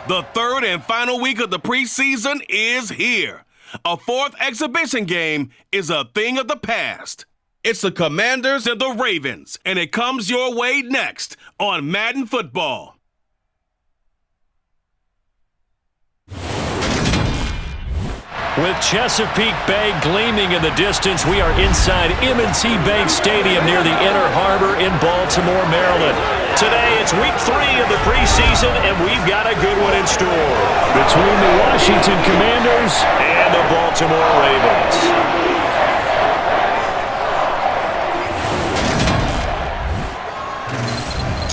The third and final week of the preseason is here. A fourth exhibition game is a thing of the past. It's the Commanders and the Ravens, and it comes your way next on Madden Football. With Chesapeake Bay gleaming in the distance, we are inside M&T Bank Stadium near the Inner Harbor in Baltimore, Maryland. Today, it's week 3 of the preseason, and we've got a good one in store. Between the Washington Commanders and the Baltimore Ravens.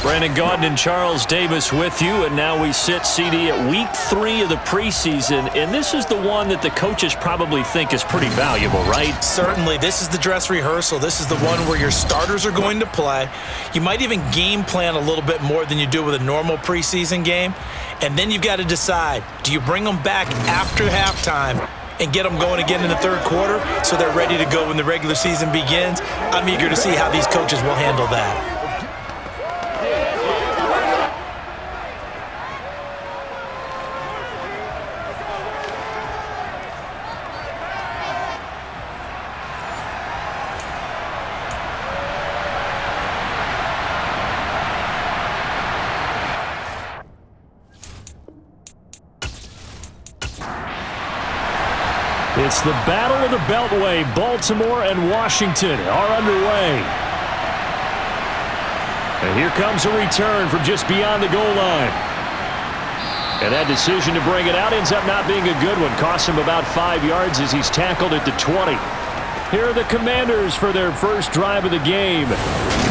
Brandon Gaudin and Charles Davis with you, and now we sit, CD, at week 3 of the preseason, and this is the one that the coaches probably think is pretty valuable, right? Certainly. This is the dress rehearsal. This is the one where your starters are going to play. You might even game plan a little bit more than you do with a normal preseason game, and then you've got to decide, do you bring them back after halftime and get them going again in the third quarter so they're ready to go when the regular season begins? I'm eager to see how these coaches will handle that. It's the Battle of the Beltway. Baltimore and Washington are underway. And here comes a return from just beyond the goal line. And that decision to bring it out ends up not being a good one. Costs him about 5 yards as he's tackled at the 20. Here are the Commanders for their first drive of the game.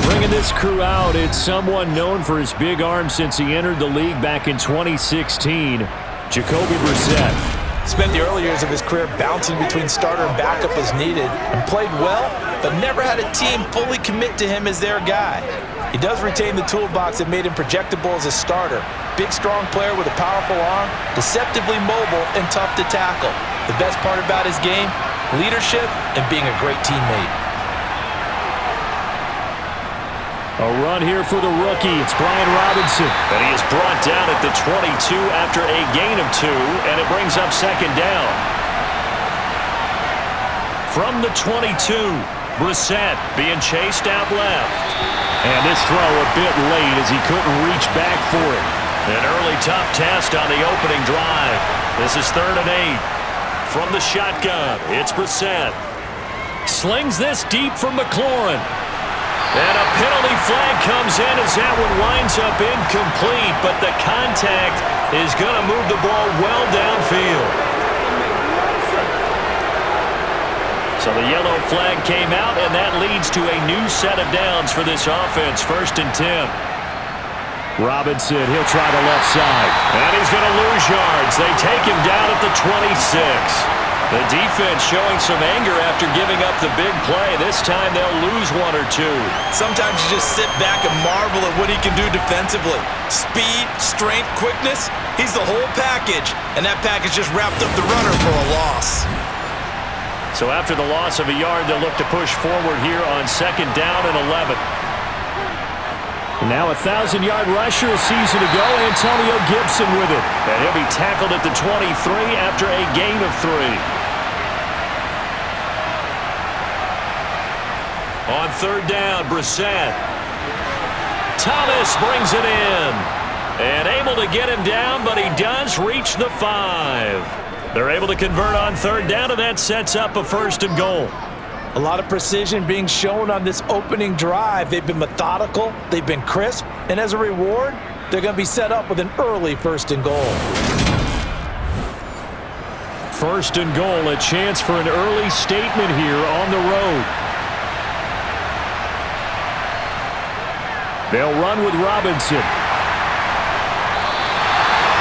Bringing this crew out, it's someone known for his big arm since he entered the league back in 2016, Jacoby Brissett. Spent the early years of his career bouncing between starter and backup as needed, and played well, but never had a team fully commit to him as their guy. He does retain the toolbox that made him projectable as a starter. Big, strong player with a powerful arm, deceptively mobile, and tough to tackle. The best part about his game, leadership and being a great teammate. A run here for the rookie. It's Brian Robinson. And he is brought down at the 22 after a gain of 2, and it brings up second down. From the 22, Brissett being chased out left. And this throw a bit late as he couldn't reach back for it. An early tough test on the opening drive. This is 3rd and 8. From the shotgun, it's Brissett. Slings this deep from McLaurin. And a penalty flag comes in as that one winds up incomplete, but the contact is going to move the ball well downfield. So the yellow flag came out, and that leads to a new set of downs for this offense. 1st and 10. Robinson, he'll try the left side. And he's going to lose yards. They take him down at the 26. The defense showing some anger after giving up the big play. This time they'll lose 1 or 2. Sometimes you just sit back and marvel at what he can do defensively. Speed, strength, quickness, he's the whole package. And that package just wrapped up the runner for a loss. So after the loss of a yard, they'll look to push forward here on 2nd down and 11. Now a 1,000-yard rusher a season ago, Antonio Gibson with it. And he'll be tackled at the 23 after a gain of 3. On 3rd down, Brissett. Thomas brings it in. And able to get him down, but he does reach the 5. They're able to convert on 3rd down, and that sets up a 1st and goal. A lot of precision being shown on this opening drive. They've been methodical, they've been crisp, and as a reward, they're going to be set up with an early 1st and goal. 1st and goal, a chance for an early statement here on the road. They'll run with Robinson.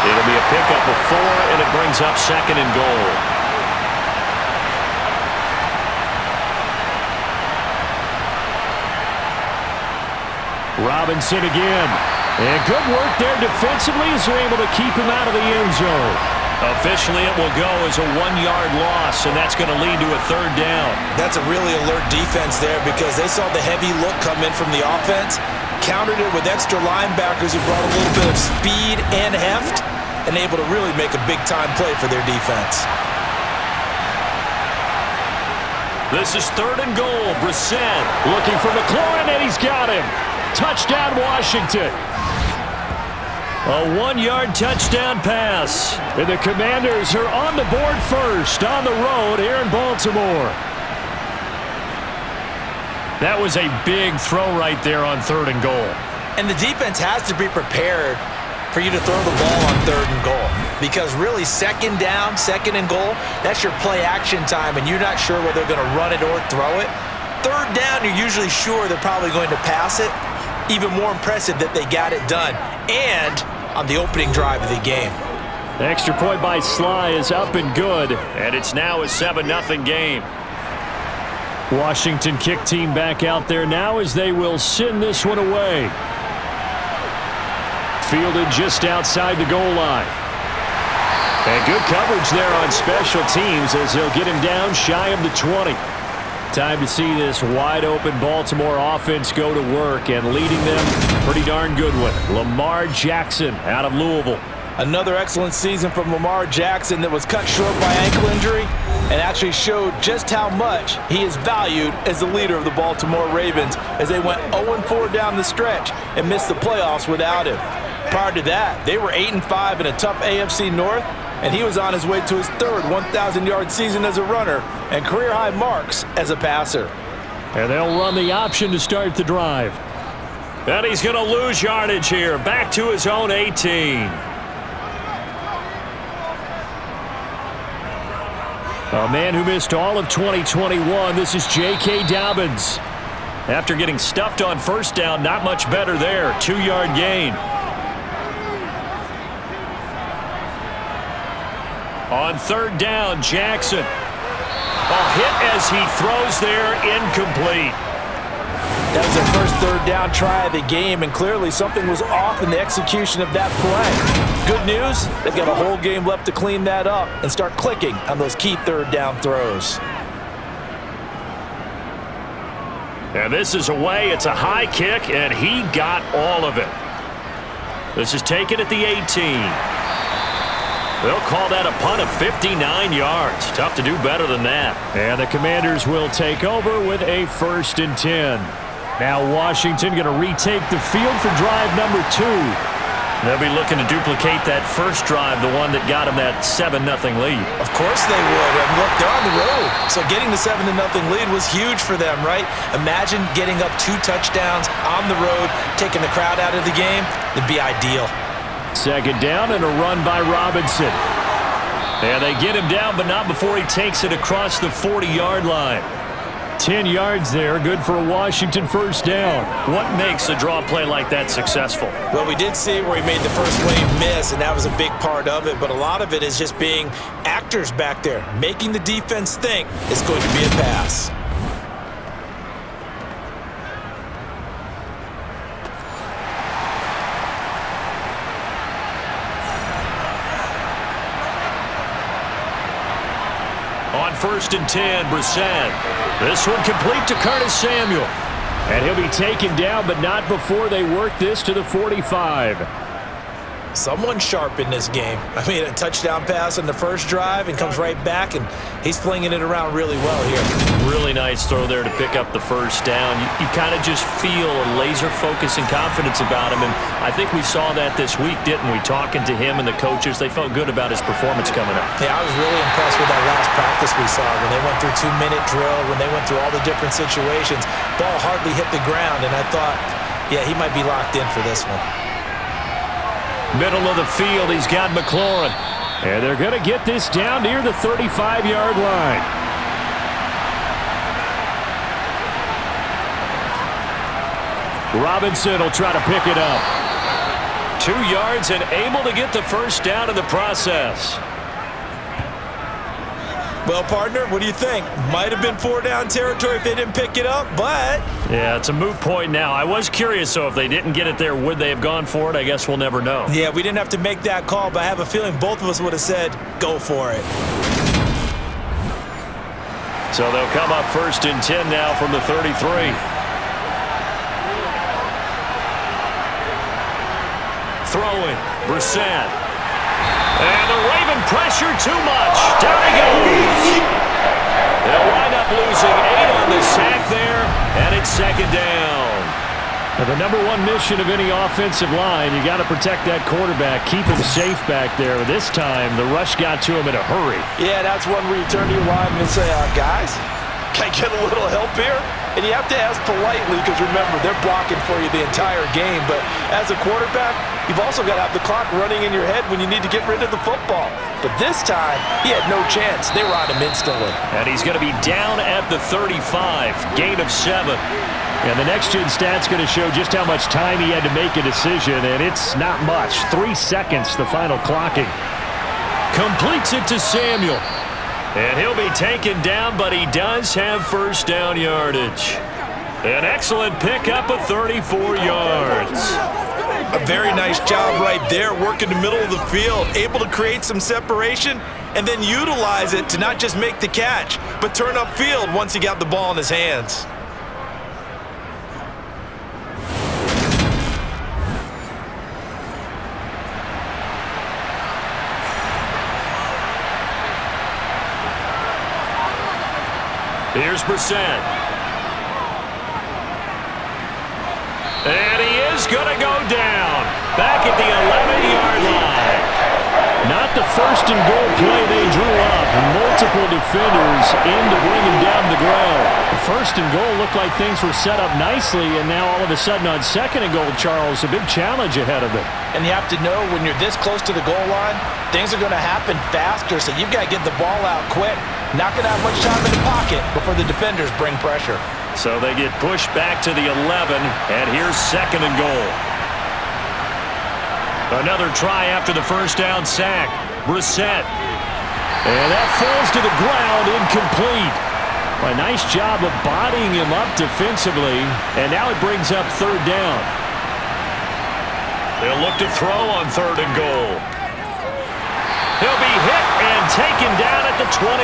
It'll be a pickup of 4, and it brings up 2nd and goal. Robinson again. And good work there defensively as they're able to keep him out of the end zone. Officially, it will go as a 1-yard loss, and that's going to lead to a 3rd down. That's a really alert defense there because they saw the heavy look come in from the offense, countered it with extra linebackers who brought a little bit of speed and heft, and able to really make a big-time play for their defense. This is 3rd and goal. Brissett looking for McLaurin, and he's got him. Touchdown, Washington. A 1-yard touchdown pass. And the Commanders are on the board first on the road here in Baltimore. That was a big throw right there on 3rd and goal. And the defense has to be prepared for you to throw the ball on 3rd and goal. Because really, 2nd down, 2nd and goal, that's your play action time, and you're not sure whether they're going to run it or throw it. 3rd down, you're usually sure they're probably going to pass it. Even more impressive that they got it done. And on the opening drive of the game. The extra point by Sly is up and good, and it's now a 7-0 game. Washington kick team back out there now as they will send this one away. Fielded just outside the goal line. And good coverage there on special teams as they'll get him down shy of the 20. Time to see this wide-open Baltimore offense go to work, and leading them pretty darn good with it. Lamar Jackson out of Louisville. Another excellent season from Lamar Jackson that was cut short by ankle injury and actually showed just how much he is valued as the leader of the Baltimore Ravens as they went 0-4 down the stretch and missed the playoffs without him. Prior to that, they were 8-5 in a tough AFC North, and he was on his way to his 3rd 1,000-yard season as a runner and career-high marks as a passer. And they'll run the option to start the drive. And he's going to lose yardage here, back to his own 18. A man who missed all of 2021, this is J.K. Dobbins. After getting stuffed on 1st down, not much better there, 2-yard gain. On 3rd down, Jackson. A hit as he throws there, incomplete. That was their first 3rd down try of the game, and clearly something was off in the execution of that play. Good news, they've got a whole game left to clean that up and start clicking on those key 3rd down throws. And this is away. It's a high kick, and he got all of it. This is taken at the 18. They'll call that a punt of 59 yards. Tough to do better than that. And the Commanders will take over with a 1st and 10. Now Washington going to retake the field for drive number 2. They'll be looking to duplicate that first drive, the one that got them that 7-0 lead. Of course they would. And look, they're on the road. So getting the 7-0 lead was huge for them, right? Imagine getting up 2 touchdowns on the road, taking the crowd out of the game. It'd be ideal. 2nd down and a run by Robinson. And they get him down, but not before he takes it across the 40-yard line. 10 yards there, good for a Washington 1st down. What makes a draw play like that successful? Well, we did see where he made the first wave miss, and that was a big part of it, but a lot of it is just being actors back there, making the defense think it's going to be a pass. On 1st and 10, Brissett. This one complete to Curtis Samuel. And he'll be taken down, but not before they work this to the 45. Someone sharp in this game. I mean, a touchdown pass on the first drive and comes right back, and he's flinging it around really well here. Really nice throw there to pick up the 1st down. You kind of just feel a laser focus and confidence about him, and I think we saw that this week, didn't we? Talking to him and the coaches, they felt good about his performance coming up. Yeah, I was really impressed with that last practice we saw when they went through 2-minute drill, when they went through all the different situations. Ball hardly hit the ground, and I thought, yeah, he might be locked in for this one. Middle of the field, he's got McLaurin. And they're going to get this down near the 35-yard line. Robinson will try to pick it up. 2 yards and able to get the 1st down in the process. Well, partner, what do you think? Might have been 4-down territory if they didn't pick it up, but... Yeah, it's a moot point now. I was curious, so if they didn't get it there, would they have gone for it? I guess we'll never know. Yeah, we didn't have to make that call, but I have a feeling both of us would have said, go for it. So they'll come up 1st and 10 now from the 33. Throwing, Brissett. And the Raven pressure too much. Down he goes. They'll wind up losing 8 on the sack there, and it's second down. Now, the number one mission of any offensive line, you got to protect that quarterback, keep him safe back there. This time, the rush got to him in a hurry. Yeah, that's one where you turn to your lineman and say, guys, can I get a little help here? And you have to ask politely because, remember, they're blocking for you the entire game. But as a quarterback, you've also got to have the clock running in your head when you need to get rid of the football. But this time, he had no chance. They were on him instantly. And he's going to be down at the 35, gain of 7. And the next-gen stat's going to show just how much time he had to make a decision, and it's not much. 3 seconds, the final clocking. Completes it to Samuel. And he'll be taken down, but he does have first down yardage. An excellent pickup of 34 yards. A very nice job right there, working the middle of the field, able to create some separation, and then utilize it to not just make the catch, but turn upfield once he got the ball in his hands. Here's Brissett. And he is going to go down. Back at the 11-yard line. Not the first and goal play they drew up. Multiple defenders in to bring him down to the ground. The first and goal looked like things were set up nicely, and now all of a sudden on second and goal, Charles, a big challenge ahead of them. And you have to know when you're this close to the goal line, things are going to happen faster, so you've got to get the ball out quick. Not going to have much time in the pocket before the defenders bring pressure. So they get pushed back to the 11, and here's second and goal. Another try after the first down sack. Brissett. And that falls to the ground, incomplete. A nice job of bodying him up defensively, and now it brings up third down. They'll look to throw on third and goal. He'll be hit and taken down at the 21.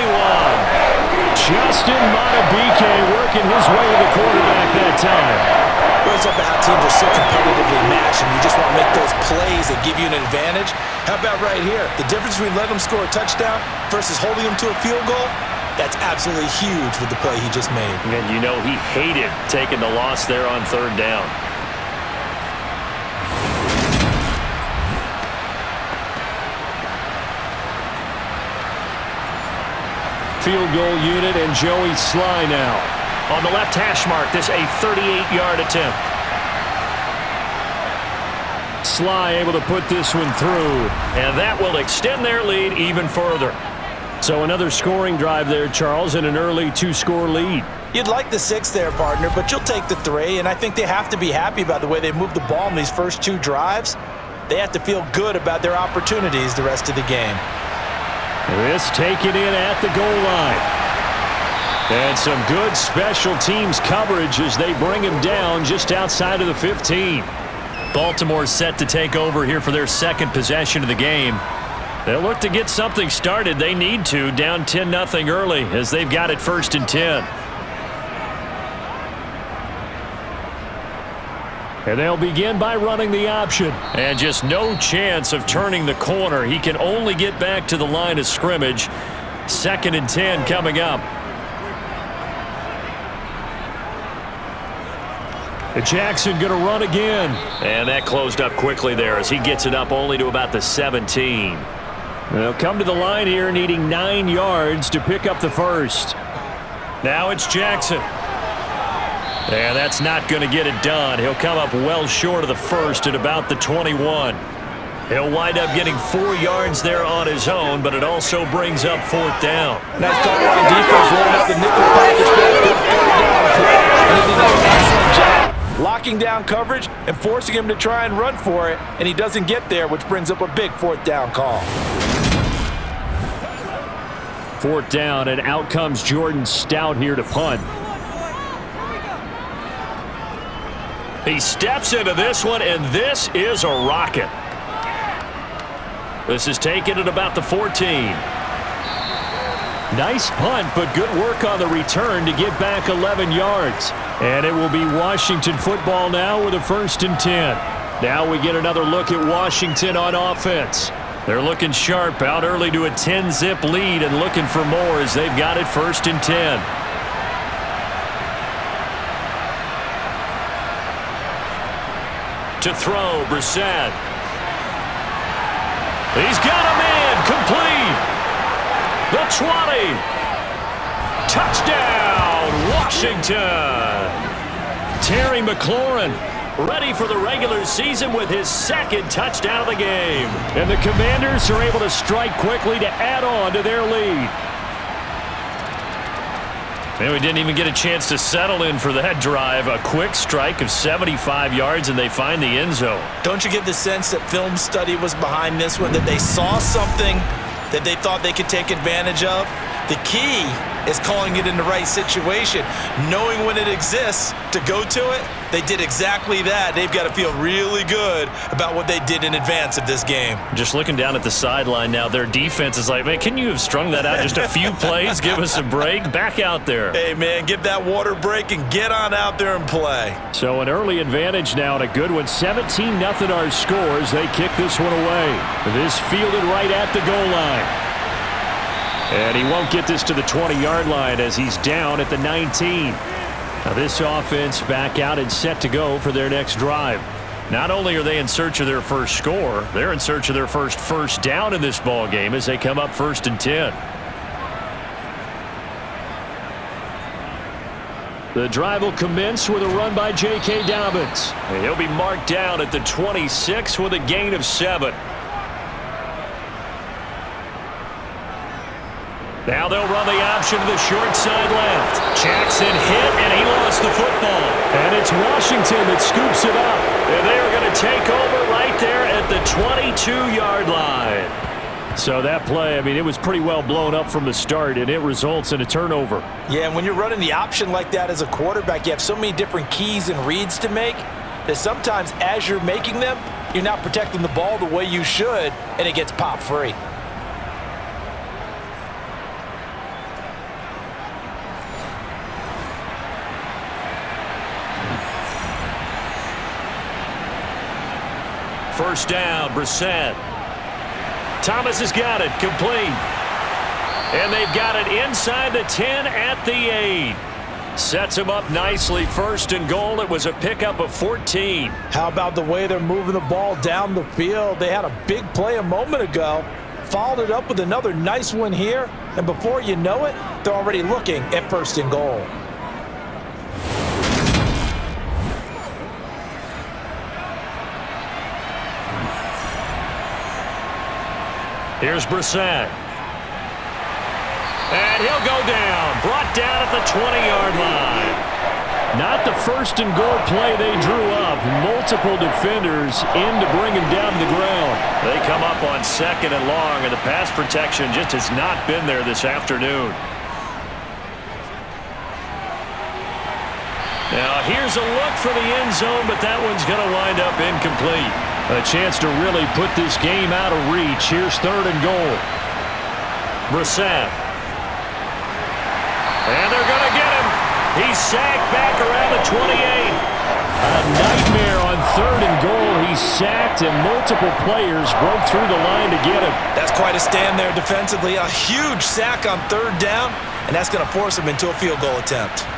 Justin Matabike working his way to the quarterback that time. It's up how teams are so competitively matched, and you just want to make those plays that give you an advantage. How about right here? The difference between letting them score a touchdown versus holding them to a field goal, that's absolutely huge with the play he just made. And you know he hated taking the loss there on third down. Field goal unit and Joey Sly now. On the left hash mark, this a 38-yard attempt. Sly able to put this one through. And that will extend their lead even further. So another scoring drive there, Charles, and an early 2-score lead. You'd like the 6 there, partner, but you'll take the 3, and I think they have to be happy about the way they moved the ball in these first 2 drives. They have to feel good about their opportunities the rest of the game. This taken in at the goal line. And some good special teams coverage as they bring him down just outside of the 15. Baltimore set to take over here for their second possession of the game. They'll look to get something started. They need to, down 10-0 early as they've got it first and 10. And they'll begin by running the option. And just no chance of turning the corner. He can only get back to the line of scrimmage. Second and 10 coming up. Jackson going to run again. And that closed up quickly there as he gets it up only to about the 17. They'll come to the line here needing 9 yards to pick up the first. Now it's Jackson. And that's not going to get it done. He'll come up well short of the first at about the 21. He'll wind up getting 4 yards there on his own, but it also brings up fourth down. Nice call on defense, rolling up the nickel package. Good third down play. And he did an excellent job locking down coverage and forcing him to try and run for it, and he doesn't get there, which brings up a big fourth down call. Fourth down, and out comes Jordan Stout here to punt. He steps into this one, and this is a rocket. This is taken at about the 14. Nice punt, but good work on the return to get back 11 yards. And it will be Washington football now with a first and 10. Now we get another look at Washington on offense. They're looking sharp, out early to a 10-zip lead and looking for more as they've got it 1st and 10. To throw, Brissett. He's got a man, complete. The 20. Touchdown, Washington. Terry McLaurin ready for the regular season with his 2nd touchdown of the game. And the Commanders are able to strike quickly to add on to their lead. And we didn't even get a chance to settle in for that drive. A quick strike of 75 yards, and they find the end zone. Don't you get the sense that film study was behind this one, that they saw something that they thought they could take advantage of? The key is calling it in the right situation, knowing when it exists to go to it. They did exactly that. They've got to feel really good about what they did in advance of this game. Just looking down at the sideline now, their defense is like, man, can you have strung that out just a few plays? Give us a break. Back out there. Hey, man, give that water break and get on out there and play. So an early advantage now, and a good one. 17-0 our scores. They kick this one away. This fielded right at the goal line. And he won't get this to the 20-yard line as he's down at the 19. Now this offense back out and set to go for their next drive. Not only are they in search of their first score, they're in search of their first down in this ball game as they come up 1st and 10. The drive will commence with a run by J.K. Dobbins. And he'll be marked down at the 26 with a gain of 7. Now they'll run the option to the short side left. Jackson hit, and he lost the football. And it's Washington that scoops it up. And they are going to take over right there at the 22-yard line. So that play, I mean, it was pretty well blown up from the start, and it results in a turnover. Yeah, and when you're running the option like that as a quarterback, you have so many different keys and reads to make that sometimes as you're making them, you're not protecting the ball the way you should, and it gets popped free. First down, Brissett. Thomas has got it, complete. And they've got it inside the 10 at the 8. Sets him up nicely, 1st and goal. It was a pickup of 14. How about the way they're moving the ball down the field? They had a big play a moment ago, followed it up with another nice one here, and before you know it, they're already looking at 1st and goal. Here's Brissett. And he'll go down. Brought down at the 20-yard line. Not the 1st and goal play they drew up. Multiple defenders in to bring him down to the ground. They come up on 2nd and long, and the pass protection just has not been there this afternoon. Now here's a look for the end zone, but that one's going to wind up incomplete. A chance to really put this game out of reach. Here's 3rd and goal. Brissett. And they're going to get him. He's sacked back around the 28. A nightmare on 3rd and goal. He's sacked, and multiple players broke through the line to get him. That's quite a stand there defensively. A huge sack on 3rd down, and that's going to force him into a field goal attempt.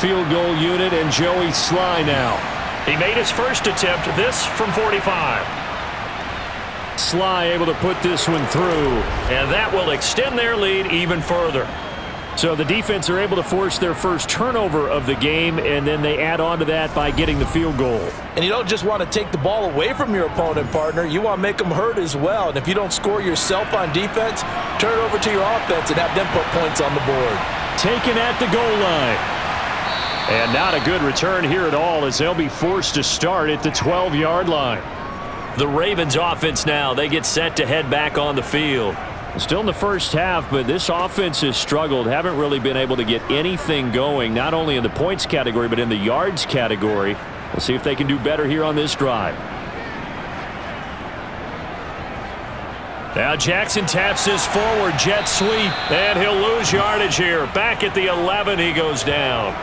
Field goal unit and Joey Sly now. He made his first attempt, this from 45. Sly able to put this one through. And that will extend their lead even further. So the defense are able to force their first turnover of the game, and then they add on to that by getting the field goal. And you don't just want to take the ball away from your opponent, partner. You want to make them hurt as well. And if you don't score yourself on defense, turn it over to your offense and have them put points on the board. Taken at the goal line. And not a good return here at all as they'll be forced to start at the 12-yard line. The Ravens offense now, they get set to head back on the field. Still in the first half, but this offense has struggled. Haven't really been able to get anything going, not only in the points category, but in the yards category. We'll see if they can do better here on this drive. Now Jackson taps his forward jet sweep, and he'll lose yardage here. Back at the 11, he goes down.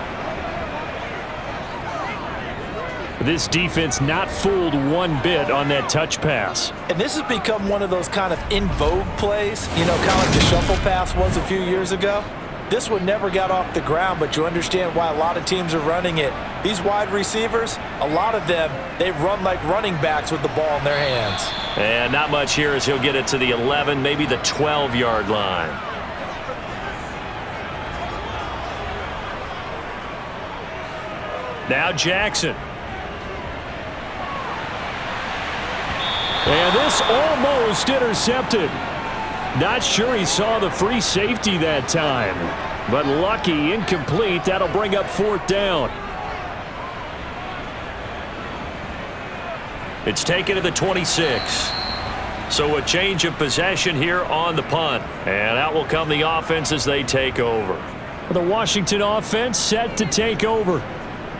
This defense not fooled one bit on that touch pass. And this has become one of those kind of in vogue plays, you know, kind of like the shuffle pass was a few years ago. This one never got off the ground, but you understand why a lot of teams are running it. These wide receivers, a lot of them, they run like running backs with the ball in their hands. And not much here as he'll get it to the 11, maybe the 12-yard line. Now Jackson. And this almost intercepted. Not sure he saw the free safety that time. But lucky, incomplete. That'll bring up 4th down. It's taken to the 26. So a change of possession here on the punt. And out will come the offense as they take over. The Washington offense set to take over.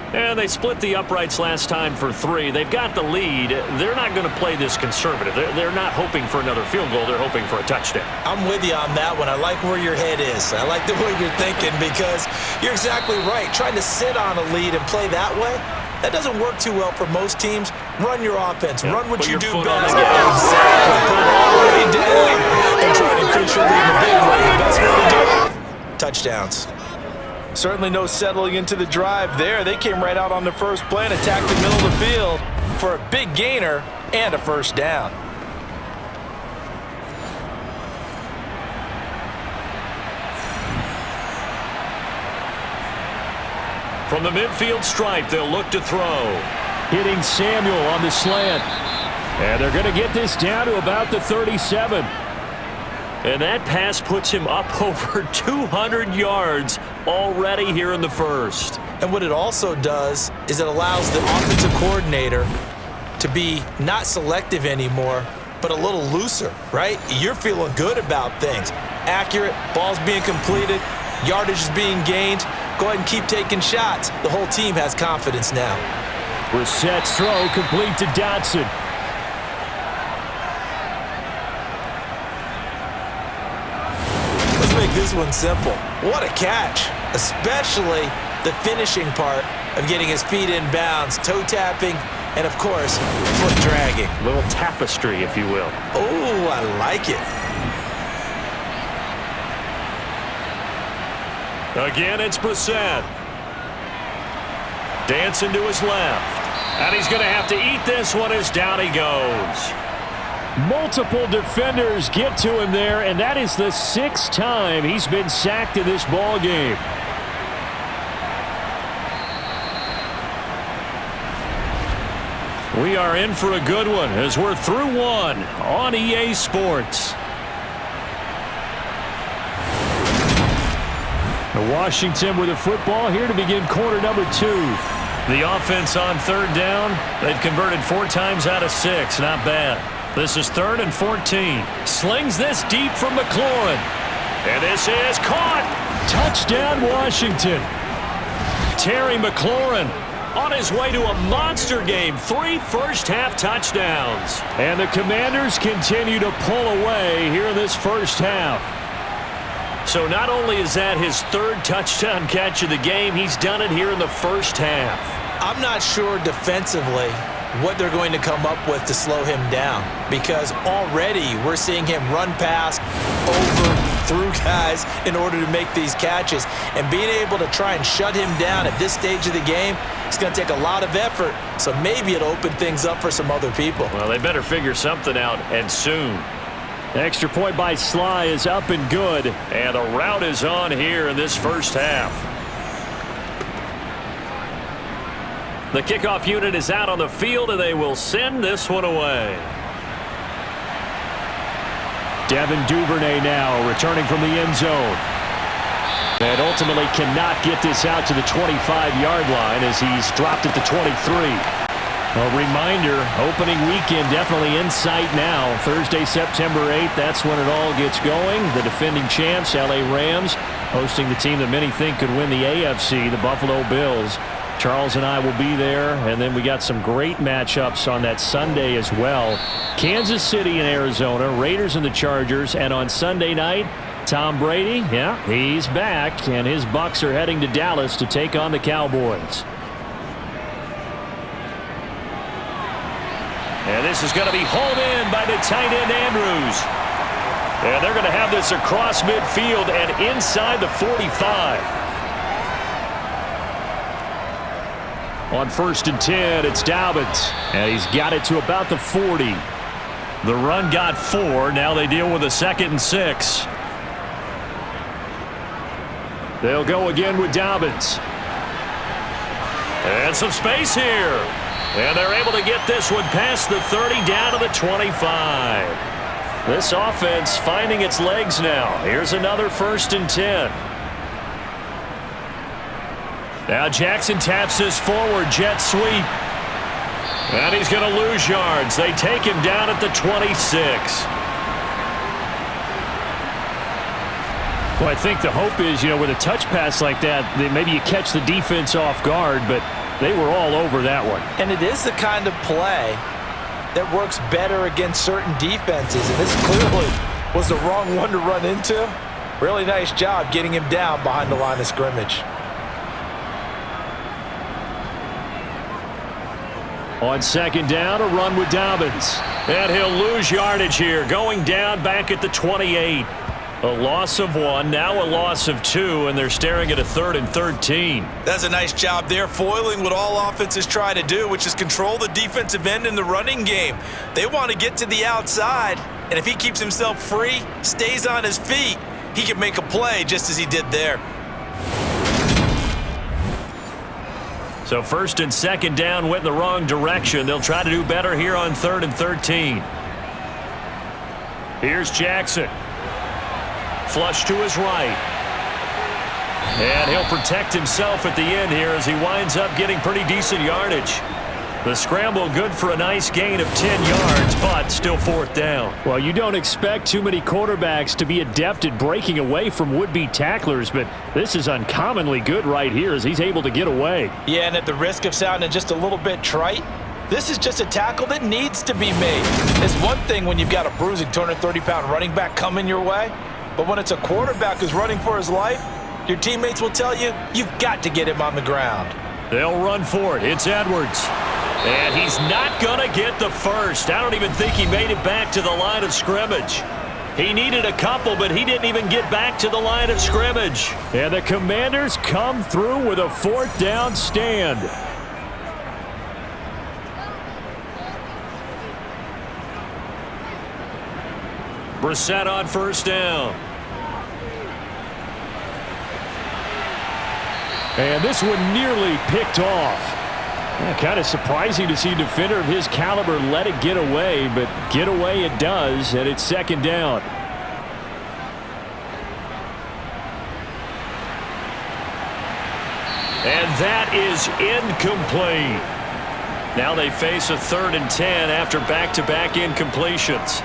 And they split the uprights last time for 3. They've got the lead. They're not going to play this conservative. They're not hoping for another field goal. They're hoping for a touchdown. I'm with you on that one. I like where your head is. I like the way you're thinking because you're exactly right. Trying to sit on a lead and play that way, that doesn't work too well for most teams. Run your offense. Run what you do best. Exactly. Put it all the way down and try to increase your lead in a big way. The best way to do it, touchdowns. Certainly no settling into the drive there. They came right out on the first play and attacked the middle of the field for a big gainer and a 1st down. From the midfield stripe, they'll look to throw. Hitting Samuel on the slant. And they're going to get this down to about the 37. And that pass puts him up over 200 yards already here in the first. And what it also does is it allows the offensive coordinator to be not selective anymore, but a little looser, right? You're feeling good about things. Accurate, ball's being completed, yardage is being gained. Go ahead and keep taking shots. The whole team has confidence now. Brissett's throw complete to Dotson. Make this one simple. What a catch, especially the finishing part of getting his feet in bounds, toe tapping, and of course, foot dragging. A little tapestry, if you will. Oh, I like it. Again, it's Brissett. Dancing to his left. And he's going to have to eat this one as down he goes. Multiple defenders get to him there, and that is the 6th time he's been sacked in this ball game. We are in for a good one as we're through one on EA Sports. Washington with the football here to begin quarter number 2. The offense on 3rd down. They've converted 4 times out of 6. Not bad. This is 3rd and 14. Slings this deep from McLaurin. And this is caught. Touchdown, Washington. Terry McLaurin on his way to a monster game. 3 first-half touchdowns. And the Commanders continue to pull away here in this first half. So not only is that his 3rd touchdown catch of the game, he's done it here in the first half. I'm not sure defensively what they're going to come up with to slow him down, because already we're seeing him run past, over, through guys in order to make these catches. And being able to try and shut him down at this stage of the game, it's going to take a lot of effort. So maybe it'll open things up for some other people. Well, they better figure something out, and soon. Extra point by Sly is up and good. And the route is on here in this first half. The kickoff unit is out on the field, and they will send this one away. Devin Duvernay now returning from the end zone. And ultimately cannot get this out to the 25-yard line as he's dropped at the 23. A reminder, opening weekend definitely in sight now. Thursday, September 8th, that's when it all gets going. The defending champs, LA Rams, hosting the team that many think could win the AFC, the Buffalo Bills. Charles and I will be there, and then we got some great matchups on that Sunday as well. Kansas City and Arizona, Raiders and the Chargers, and on Sunday night, Tom Brady, yeah, he's back, and his Bucs are heading to Dallas to take on the Cowboys. And this is going to be hauled in by the tight end Andrews. And they're going to have this across midfield and inside the 45. On 1st and 10, it's Dobbins, and he's got it to about the 40. The run got 4. Now they deal with a 2nd and 6. They'll go again with Dobbins. And some space here. And they're able to get this one past the 30 down to the 25. This offense finding its legs now. Here's another 1st and 10. Now Jackson taps this forward jet sweep. And he's going to lose yards. They take him down at the 26. Well, I think the hope is, with a touch pass like that, maybe you catch the defense off guard, but they were all over that one. And it is the kind of play that works better against certain defenses, and this clearly was the wrong one to run into. Really nice job getting him down behind the line of scrimmage. On 2nd down, a run with Dobbins. And he'll lose yardage here, going down back at the 28. A loss of 1, now a loss of 2, and they're staring at a 3rd and 13. That's a nice job there, foiling what all offenses try to do, which is control the defensive end in the running game. They want to get to the outside, and if he keeps himself free, stays on his feet, he can make a play just as he did there. So 1st and 2nd down went in the wrong direction. They'll try to do better here on 3rd and 13. Here's Jackson. Flush to his right. And he'll protect himself at the end here as he winds up getting pretty decent yardage. The scramble good for a nice gain of 10 yards, but still 4th down. Well, you don't expect too many quarterbacks to be adept at breaking away from would-be tacklers, but this is uncommonly good right here as he's able to get away. Yeah, and at the risk of sounding just a little bit trite, this is just a tackle that needs to be made. It's one thing when you've got a bruising 230-pound running back coming your way, but when it's a quarterback who's running for his life, your teammates will tell you, you've got to get him on the ground. They'll run for it. It's Edwards. And he's not going to get the first. I don't even think he made it back to the line of scrimmage. He needed a couple, but he didn't even get back to the line of scrimmage. And the Commanders come through with a 4th down stand. Brissett on 1st down. And this one nearly picked off. Yeah, kind of surprising to see a defender of his caliber let it get away, but get away it does, and it's 2nd down. And that is incomplete. Now they face a 3rd and 10 after back-to-back incompletions.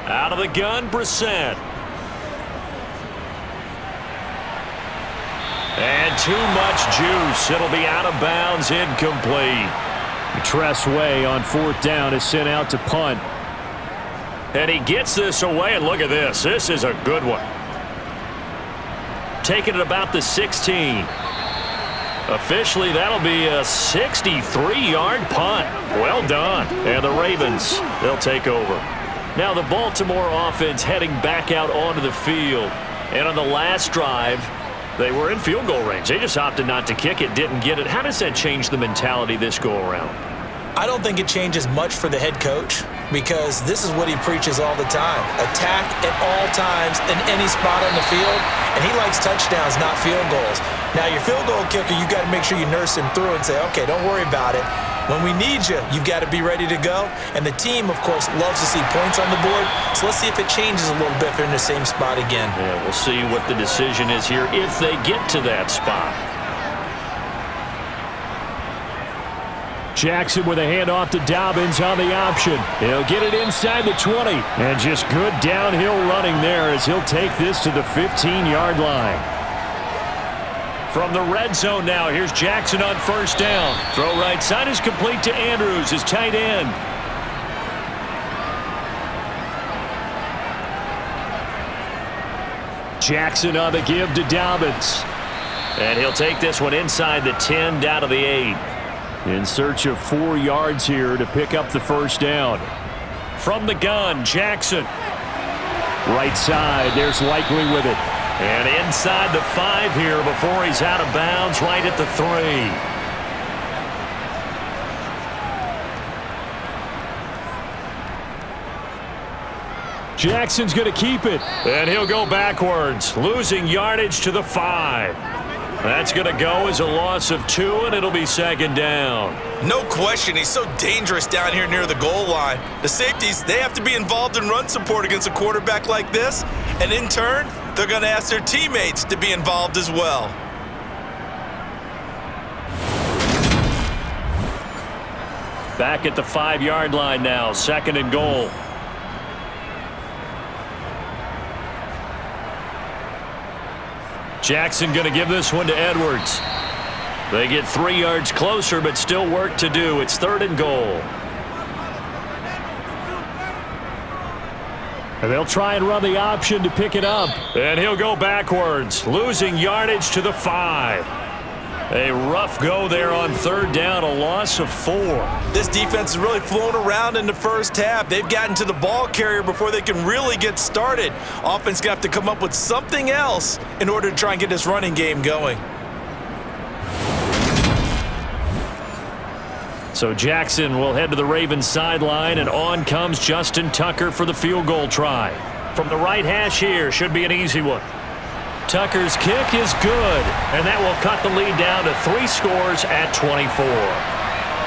Out of the gun, Brissett. And too much juice. It'll be out of bounds, incomplete. Tressway on 4th down is sent out to punt. And he gets this away, and look at this. This is a good one. Taking it about the 16. Officially, that'll be a 63-yard punt. Well done. And the Ravens, they'll take over. Now the Baltimore offense heading back out onto the field. And on the last drive, they were in field goal range. They just opted not to kick it, didn't get it. How does that change the mentality this go-around? I don't think it changes much for the head coach because this is what he preaches all the time. Attack at all times in any spot on the field, and he likes touchdowns, not field goals. Now, your field goal kicker, you got to make sure you nurse him through and say, okay, don't worry about it. When we need you, you've got to be ready to go. And the team, of course, loves to see points on the board. So let's see if it changes a little bit if they're in the same spot again. Yeah, we'll see what the decision is here if they get to that spot. Jackson with a handoff to Dobbins on the option. He'll get it inside the 20. And just good downhill running there as he'll take this to the 15-yard line. From the red zone now, here's Jackson on first down. Throw right side is complete to Andrews, his tight end. Jackson on the give to Dobbins. And he'll take this one inside the 10, down to the 8. In search of 4 yards here to pick up the first down. From the gun, Jackson. Right side, there's Likely with it. And inside the 5 here before he's out of bounds, right at the 3. Jackson's going to keep it. And he'll go backwards, losing yardage to the 5. That's going to go as a loss of 2, and it'll be second down. No question, he's so dangerous down here near the goal line. The safeties, they have to be involved in run support against a quarterback like this. And in turn, they're going to ask their teammates to be involved as well. Back at the 5-yard line now, second and goal. Jackson going to give this one to Edwards. They get 3 yards closer, but still work to do. It's third and goal. And they'll try and run the option to pick it up. And he'll go backwards, losing yardage to the 5. A rough go there on third down, a loss of 4. This defense has really flown around in the first half. They've gotten to the ball carrier before they can really get started. Offense going to have to come up with something else in order to try and get this running game going. So Jackson will head to the Ravens sideline, and on comes Justin Tucker for the field goal try. From the right hash here, should be an easy one. Tucker's kick is good, and that will cut the lead down to 3 scores at 24.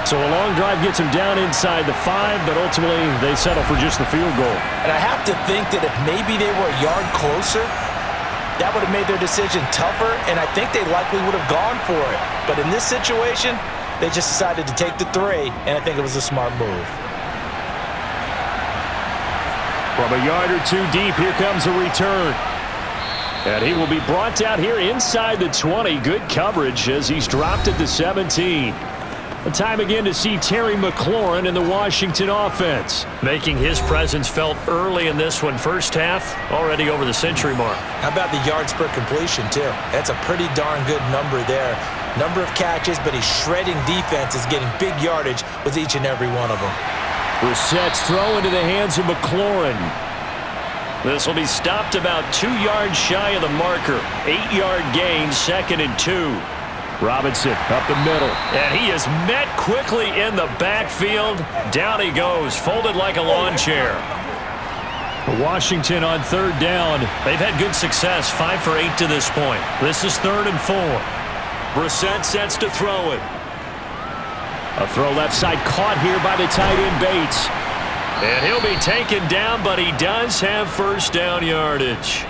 So a long drive gets them down inside the 5, but ultimately they settle for just the field goal. And I have to think that if maybe they were a yard closer, that would have made their decision tougher, and I think they likely would have gone for it. But in this situation, they just decided to take the 3, and I think it was a smart move. From a yard or 2 deep, here comes a return. And he will be brought down here inside the 20. Good coverage as he's dropped at the 17. A time again to see Terry McLaurin in the Washington offense. Making his presence felt early in this one. First half, already over the century mark. How about the yards per completion, too? That's a pretty darn good number there. Number of catches, but he's shredding defense, is getting big yardage with each and every one of them. Brissett's throw into the hands of McLaurin. This will be stopped about 2 yards shy of the marker. 8-yard gain, second and 2. Robinson up the middle. And he is met quickly in the backfield. Down he goes, folded like a lawn chair. Washington on third down. They've had good success, 5 for 8 to this point. This is third and 4. Brissett sets to throw it. A throw left side caught here by the tight end Bates. And he'll be taken down, but he does have first down yardage.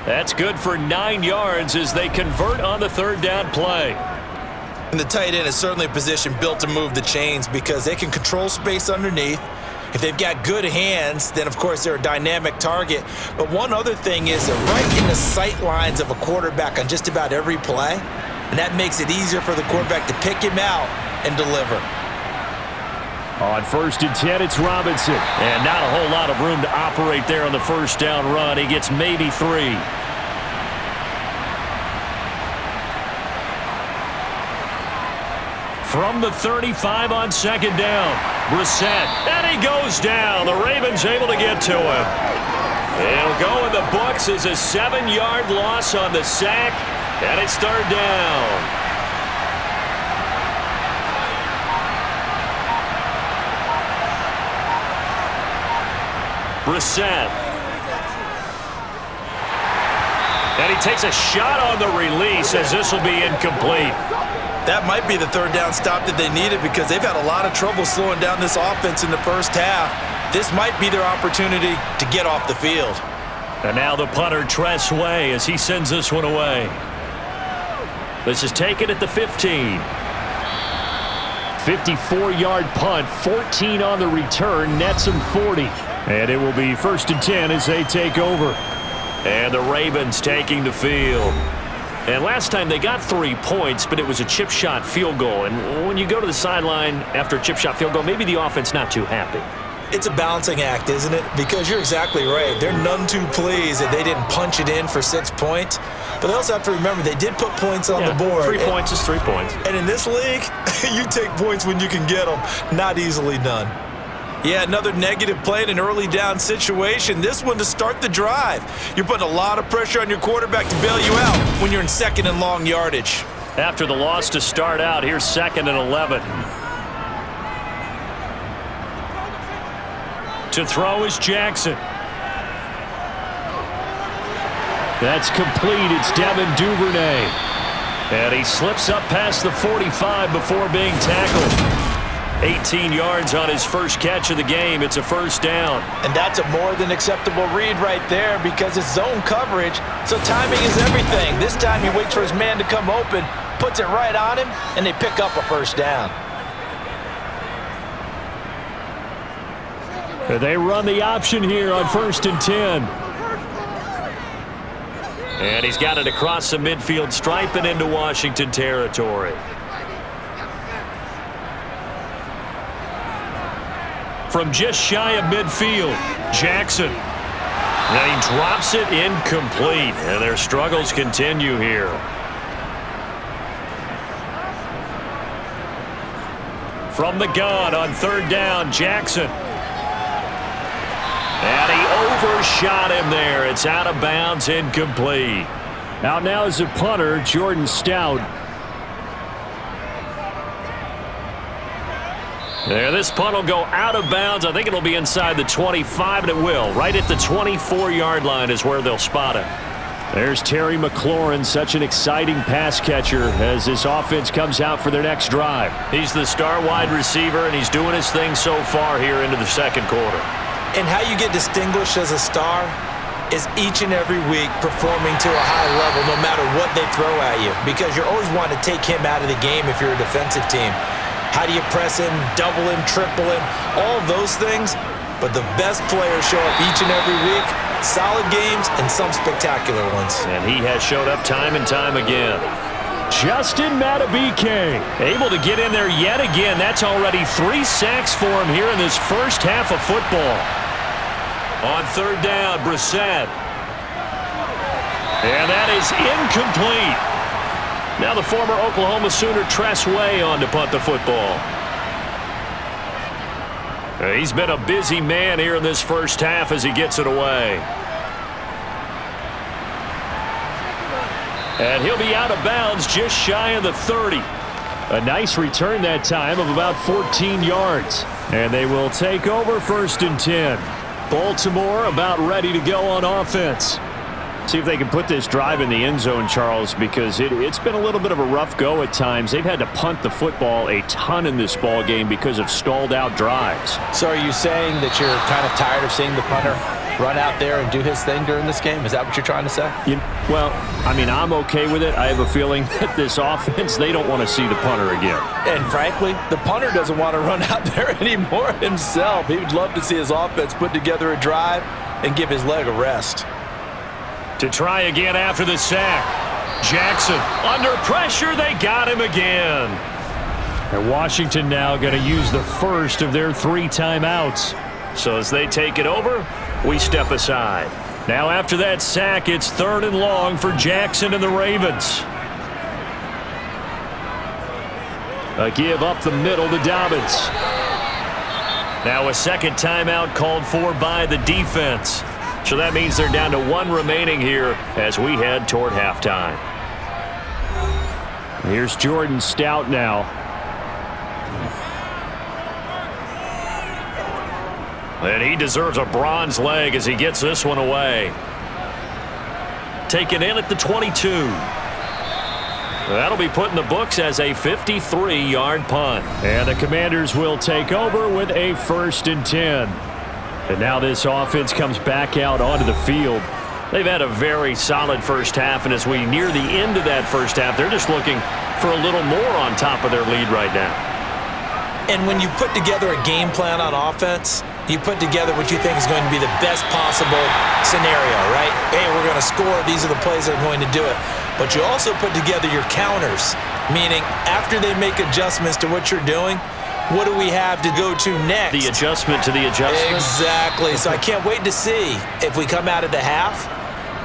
That's good for 9 yards as they convert on the third down play. And the tight end is certainly a position built to move the chains because they can control space underneath. If they've got good hands, then of course they're a dynamic target. But one other thing is they're right in the sight lines of a quarterback on just about every play. And that makes it easier for the quarterback to pick him out and deliver. On first and 10, it's Robinson. And not a whole lot of room to operate there on the first down run. He gets maybe 3. From the 35 on second down, Brissett. And he goes down. The Ravens able to get to him. It'll go in the books as a 7-yard loss on the sack. And it's third down. Brissett. And he takes a shot on the release as this will be incomplete. That might be the third down stop that they needed because they've had a lot of trouble slowing down this offense in the first half. This might be their opportunity to get off the field. And now the punter, Tress Way, as he sends this one away. This is taken at the 15. 54-yard punt, 14 on the return, nets him 40. And it will be first and 10 as they take over. And the Ravens taking the field. And last time they got 3 points, but it was a chip shot field goal. And when you go to the sideline after a chip shot field goal, maybe the offense not too happy. It's a balancing act, isn't it? Because you're exactly right. They're none too pleased that they didn't punch it in for 6 points. But they also have to remember they did put points on the board. 3 points is 3 points. And in this league, you take points when you can get them. Not easily done. Yeah, another negative play in an early down situation. This one to start the drive. You're putting a lot of pressure on your quarterback to bail you out when you're in second and long yardage. After the loss to start out, here's 2nd and 11. To throw is Jackson. That's complete. It's Devin Duvernay. And he slips up past the 45 before being tackled. 18 yards on his first catch of the game. It's a first down. And that's a more than acceptable read right there because it's zone coverage, so timing is everything. This time he waits for his man to come open, puts it right on him, and they pick up a first down. They run the option here on 1st and 10. And he's got it across the midfield stripe and into Washington territory. From just shy of midfield, Jackson. And he drops it incomplete. And their struggles continue here. From the gun on 3rd down, Jackson. And he overshot him there. It's out of bounds, incomplete. Out now is a punter, Jordan Stout. There, this punt will go out of bounds. I think it'll be inside the 25, and it will. Right at the 24-yard line is where they'll spot it. There's Terry McLaurin, such an exciting pass catcher as this offense comes out for their next drive. He's the star wide receiver, and he's doing his thing so far here into the second quarter. And how you get distinguished as a star is each and every week performing to a high level no matter what they throw at you, because you're always wanting to take him out of the game if you're a defensive team. How do you press him, double him, triple him, all of those things? But the best players show up each and every week, solid games and some spectacular ones. And he has showed up time and time again. Justin Madubuike able to get in there yet again. That's already 3 sacks for him here in this first half of football. On 3rd down, Brissett. And that is incomplete. Now the former Oklahoma Sooner Tress Way on to punt the football. He's been a busy man here in this first half as he gets it away. And he'll be out of bounds just shy of the 30. A nice return that time of about 14 yards. And they will take over 1st and 10. Baltimore about ready to go on offense. See if they can put this drive in the end zone, Charles, because it's been a little bit of a rough go at times. They've had to punt the football a ton in this ball game because of stalled out drives. So are you saying that you're kind of tired of seeing the punter run out there and do his thing during this game? Is that what you're trying to say? Well, I mean, I'm okay with it. I have a feeling that this offense, they don't want to see the punter again. And frankly, the punter doesn't want to run out there anymore himself. He would love to see his offense put together a drive and give his leg a rest. To try again after the sack. Jackson under pressure. They got him again. And Washington now going to use the first of their 3 timeouts. So as they take it over, we step aside. Now after that sack, it's 3rd and long for Jackson and the Ravens. A give up the middle to Dobbins. Now a second timeout called for by the defense. So that means they're down to 1 remaining here as we head toward halftime. Here's Jordan Stout now. And he deserves a bronze leg as he gets this one away. Taken in at the 22. That'll be put in the books as a 53-yard punt. And the Commanders will take over with a 1st and 10. And now this offense comes back out onto the field. They've had a very solid first half, and as we near the end of that first half, they're just looking for a little more on top of their lead right now. And when you put together a game plan on offense, you put together what you think is going to be the best possible scenario, right? Hey, we're going to score. These are the plays that are going to do it. but you also put together your counters, meaning after they make adjustments to what you're doing, what do we have to go to next? The adjustment to the adjustment. Exactly. So I can't wait to see if we come out of the half,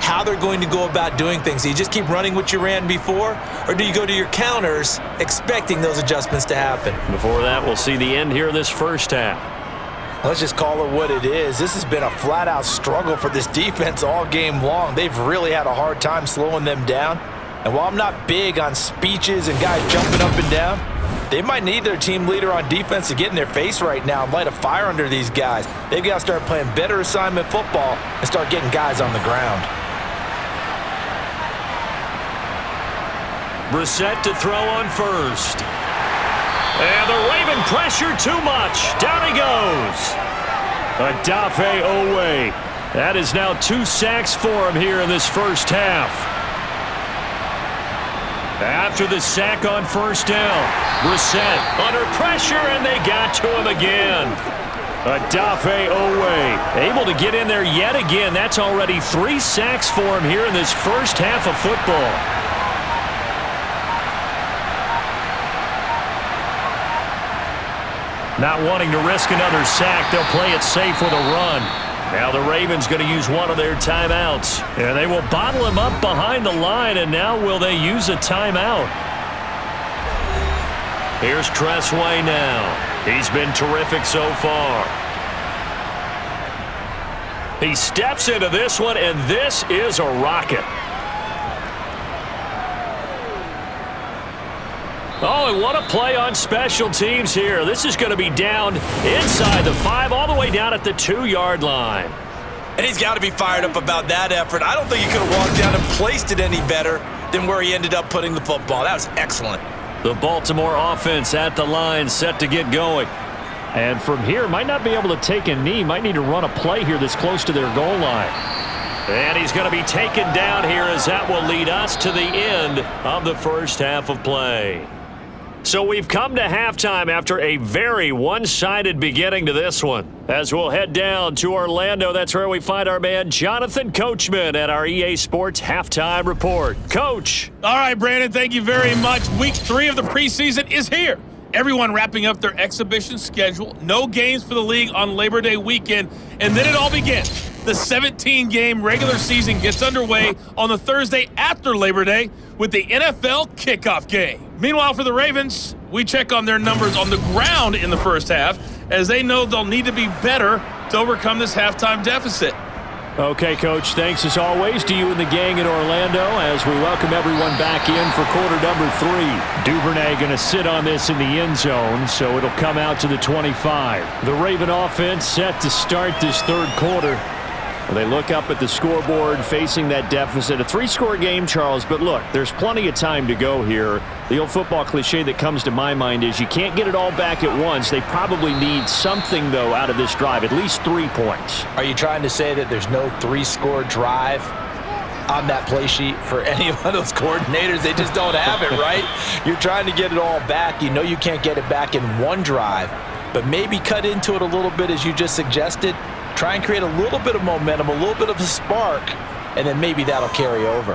how they're going to go about doing things. Do you just keep running what you ran before, or do you go to your counters expecting those adjustments to happen? Before that, we'll see the end here of this first half. Let's just call it what it is. This has been a flat-out struggle for this defense all game long. They've really had a hard time slowing them down. And while I'm not big on speeches and guys jumping up and down, they might need their team leader on defense to get in their face right now and light a fire under these guys. They've got to start playing better assignment football and start getting guys on the ground. Brissett to throw on first. And the Raven pressure too much. Down he goes. Adafe Owe. That is now 2 sacks for him here in this first half. After the sack on first down, Brissett under pressure, and they got to him again. Adafe Owe able to get in there yet again. That's already 3 sacks for him here in this first half of football. Not wanting to risk another sack, they'll play it safe with a run. Now the Ravens going to use one of their timeouts. And they will bottle him up behind the line, and now will they use a timeout? Here's Tressway now. He's been terrific so far. He steps into this one, and this is a rocket. Oh, and what a play on special teams here. This is going to be down inside the 5, all the way down at the 2-yard line. And he's got to be fired up about that effort. I don't think he could have walked down and placed it any better than where he ended up putting the football. That was excellent. The Baltimore offense at the line, set to get going. And from here, might not be able to take a knee. Might need to run a play here that's close to their goal line. And he's going to be taken down here, as that will lead us to the end of the first half of play. So we've come to halftime after a very one-sided beginning to this one. As we'll head down to Orlando, that's where we find our man Jonathan Coachman at our EA Sports Halftime Report. Coach. All right, Brandon, thank you very much. Week 3 of the preseason is here. Everyone wrapping up their exhibition schedule. No games for the league on Labor Day weekend. And then it all begins. The 17-game regular season gets underway on the Thursday after Labor Day with the NFL kickoff game. Meanwhile, for the Ravens, we check on their numbers on the ground in the first half, as they know they'll need to be better to overcome this halftime deficit. Okay, Coach, thanks as always to you and the gang in Orlando as we welcome everyone back in for quarter number 3. Duvernay going to sit on this in the end zone, so it'll come out to the 25. The Raven offense set to start this third quarter. They look up at the scoreboard facing that deficit. A 3-score game, Charles, but look, there's plenty of time to go here. The old football cliche that comes to my mind is you can't get it all back at once. They probably need something, though, out of this drive, at least 3 points. Are you trying to say that there's no 3-score drive on that play sheet for any one of those coordinators? They just don't have it, right? You're trying to get it all back. You know you can't get it back in one drive, but maybe cut into it a little bit as you just suggested. Try and create a little bit of momentum, a little bit of a spark, and then maybe that'll carry over.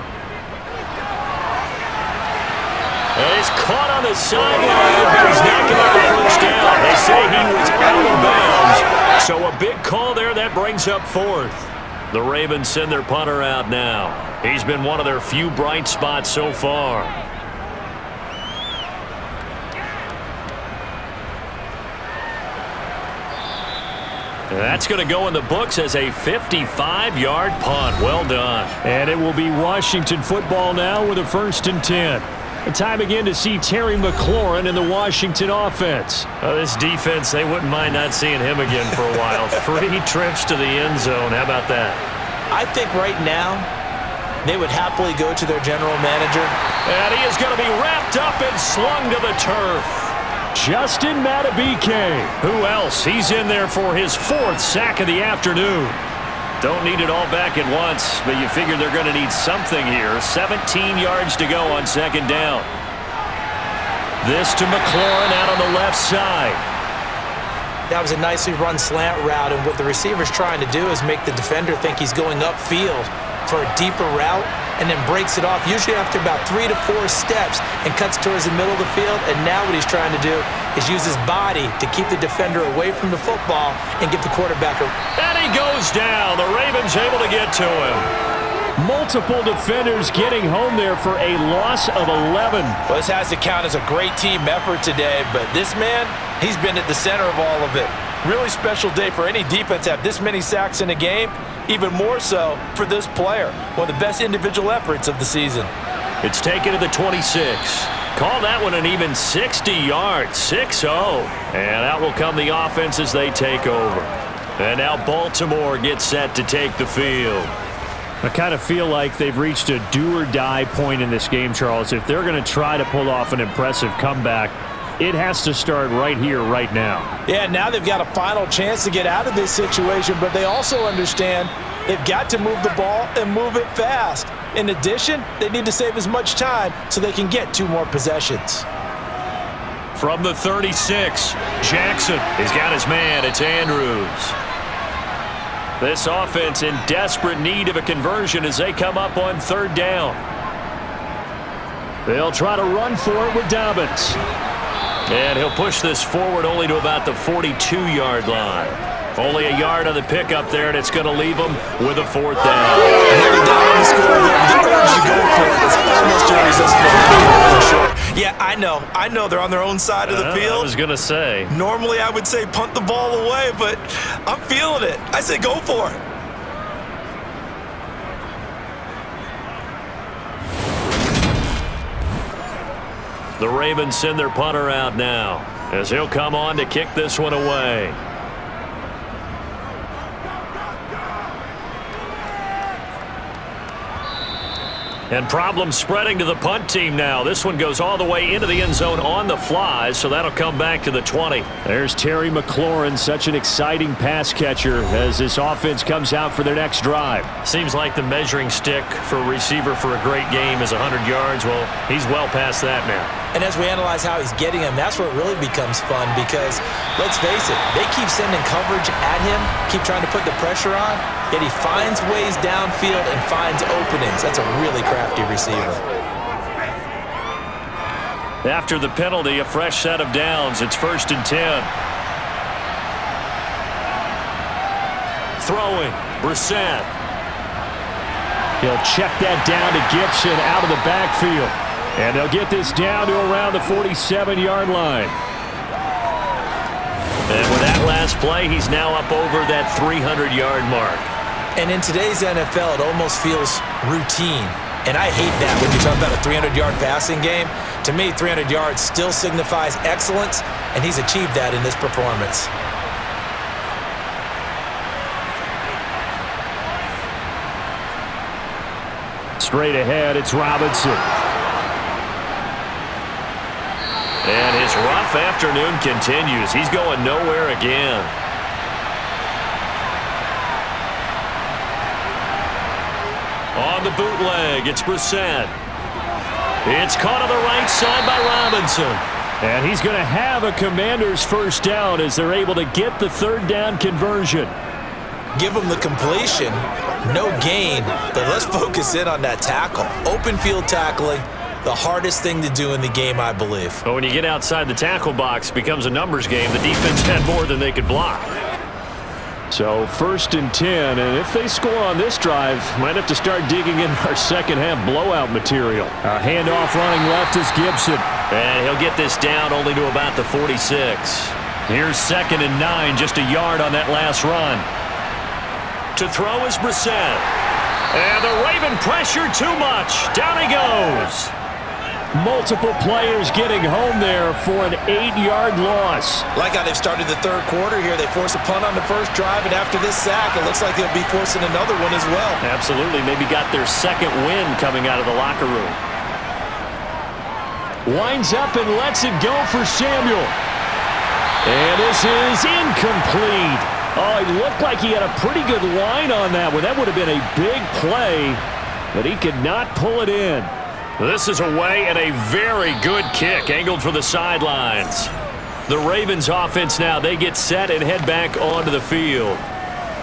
And he's caught on the sideline, but he's not going to get the first down. They say he was out of bounds. So a big call there that brings up 4th. The Ravens send their punter out now. He's been one of their few bright spots so far. And that's going to go in the books as a 55-yard punt. Well done. And it will be Washington football now with a 1st and 10. A time again to see Terry McLaurin in the Washington offense. This defense, they wouldn't mind not seeing him again for a while. 3 trips to the end zone. How about that? I think right now they would happily go to their general manager. And he is going to be wrapped up and slung to the turf. Justin Matabike. Who else? He's in there for his 4th sack of the afternoon. Don't need it all back at once, but you figure they're going to need something here. 17 yards to go on 2nd down. This to McLaurin out on the left side. That was a nicely run slant route, and what the receiver's trying to do is make the defender think he's going upfield for a deeper route, and then breaks it off, usually after about 3 to 4 steps, and cuts towards the middle of the field. And now what he's trying to do is use his body to keep the defender away from the football and give the quarterback a... And he goes down. The Ravens able to get to him. Multiple defenders getting home there for a loss of 11. Well, this has to count as a great team effort today, but this man, he's been at the center of all of it. Really special day for any defense to have this many sacks in a game, even more so for this player. One of the best individual efforts of the season. It's taken to the 26. Call that one an even 60 yards, 6-0. And out will come the offense as they take over. And now Baltimore gets set to take the field. I kind of feel like they've reached a do-or-die point in this game, Charles. If they're going to try to pull off an impressive comeback, it has to start right here, right now. Yeah, now they've got a final chance to get out of this situation, but they also understand they've got to move the ball and move it fast. In addition, they need to save as much time so they can get 2 more possessions. From the 36, Jackson has got his man. It's Andrews. This offense in desperate need of a conversion as they come up on 3rd down. They'll try to run for it with Dobbins. And he'll push this forward only to about the 42-yard line. Only a yard on the pickup there, and it's going to leave them with a 4th down. Another down on the score. The urge to go for it is almost irresistible for sure. Yeah, I know they're on their own side of the field. I was going to say. Normally I would say punt the ball away, but I'm feeling it. I say go for it. The Ravens send their punter out now as he'll come on to kick this one away. And problems spreading to the punt team now. This one goes all the way into the end zone on the fly, so that'll come back to the 20. There's Terry McLaurin, such an exciting pass catcher as this offense comes out for their next drive. Seems like the measuring stick for a receiver for a great game is 100 yards. Well, he's well past that now. And as we analyze how he's getting them, that's where it really becomes fun because, let's face it, they keep sending coverage at him, keep trying to put the pressure on, yet he finds ways downfield and finds openings. That's a really crafty receiver. After the penalty, a fresh set of downs. It's 1st and 10. Throwing, Brissett. He'll check that down to Gibson out of the backfield. And they'll get this down to around the 47-yard line. And with that last play, he's now up over that 300-yard mark. And in today's NFL, it almost feels routine. And I hate that when you talk about a 300-yard passing game. To me, 300 yards still signifies excellence, and he's achieved that in this performance. Straight ahead, it's Robinson. And his rough afternoon continues. He's going nowhere again. On the bootleg, it's Brissett. It's caught on the right side by Robinson. And he's going to have a Commander's 1st down as they're able to get the 3rd down conversion. Give him the completion, no gain, but let's focus in on that tackle. Open field tackling, the hardest thing to do in the game, I believe. But when you get outside the tackle box, it becomes a numbers game. The defense had more than they could block. So 1st and 10, and if they score on this drive, might have to start digging in our second-half blowout material. Our handoff running left is Gibson. And he'll get this down only to about the 46. Here's 2nd and 9, just a yard on that last run. To throw is Brissett. And the Raven pressure too much. Down he goes. Multiple players getting home there for an 8-yard loss. Like how they've started the 3rd quarter here. They force a punt on the 1st drive, and after this sack, it looks like they'll be forcing another one as well. Absolutely. Maybe got their 2nd win coming out of the locker room. Winds up and lets it go for Samuel. And this is incomplete. Oh, it looked like he had a pretty good line on that one. That would have been a big play, but he could not pull it in. This is away and a very good kick angled for the sidelines. The Ravens offense now, they get set and head back onto the field.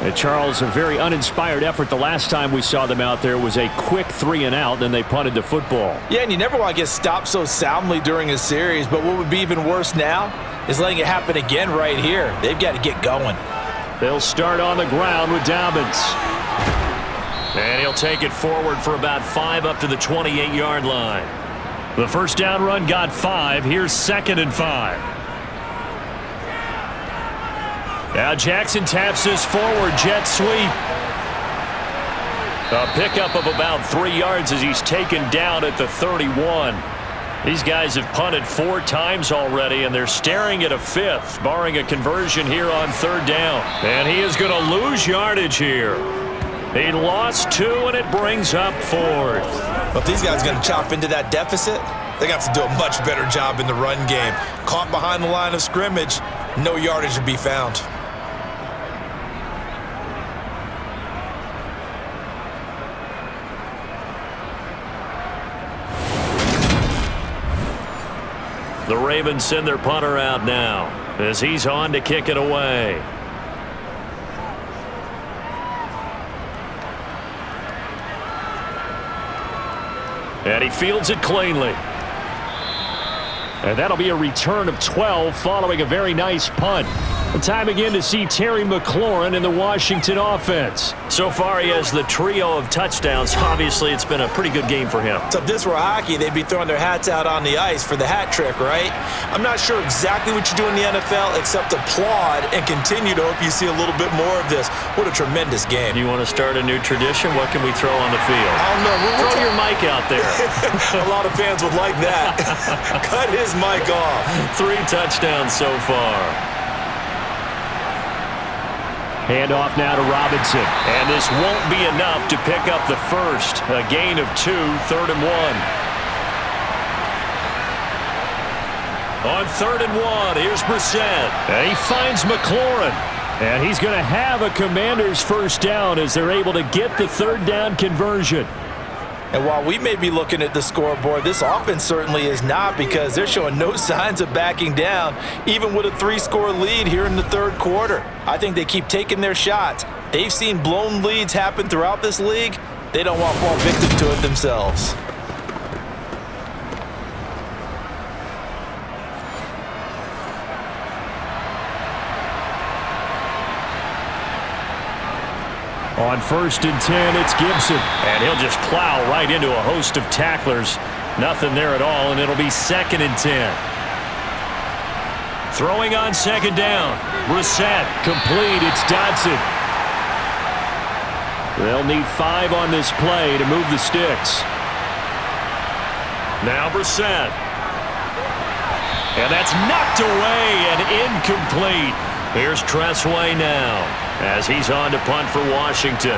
And Charles, a very uninspired effort. The last time we saw them out there was a quick 3-and-out, then they punted the football. Yeah, and you never want to get stopped so soundly during a series, but what would be even worse now is letting it happen again right here. They've got to get going. They'll start on the ground with Dobbins. And he'll take it forward for about 5 up to the 28-yard line. The first down run got 5. Here's 2nd and 5. Now Jackson taps this forward jet sweep. A pickup of about 3 yards as he's taken down at the 31. These guys have punted 4 times already, and they're staring at a 5th, barring a conversion here on 3rd down. And he is going to lose yardage here. He lost 2, and it brings up 4th. Well, if these guys are going to chop into that deficit, they got to do a much better job in the run game. Caught behind the line of scrimmage, no yardage to be found. The Ravens send their punter out now as he's on to kick it away. And he fields it cleanly. And that'll be a return of 12 following a very nice punt. Time again to see Terry McLaurin in the Washington offense. So far, he has the trio of touchdowns. Obviously, it's been a pretty good game for him. So if this were hockey, they'd be throwing their hats out on the ice for the hat trick, right? I'm not sure exactly what you do in the NFL except applaud and continue to hope you see a little bit more of this. What a tremendous game. You want to start a new tradition? What can we throw on the field? I don't know. Throw your mic out there. A lot of fans would like that. Cut his mic off. 3 touchdowns so far. Handoff now to Robinson. And this won't be enough to pick up the first. A gain of 2, 3rd and 1. On 3rd and 1, here's Brissett. And he finds McLaurin. And he's going to have a Commanders first down as they're able to get the 3rd down conversion. And while we may be looking at the scoreboard, this offense certainly is not, because they're showing no signs of backing down, even with a 3-score lead here in the 3rd quarter. I think they keep taking their shots. They've seen blown leads happen throughout this league. They don't want to fall victim to it themselves. On 1st and 10, it's Gibson. And he'll just plow right into a host of tacklers. Nothing there at all, and it'll be 2nd and 10. Throwing on 2nd down. Brissett. Complete. It's Dodson. They'll need 5 on this play to move the sticks. Now Brissett. And that's knocked away and incomplete. Here's Tressway now as he's on to punt for Washington.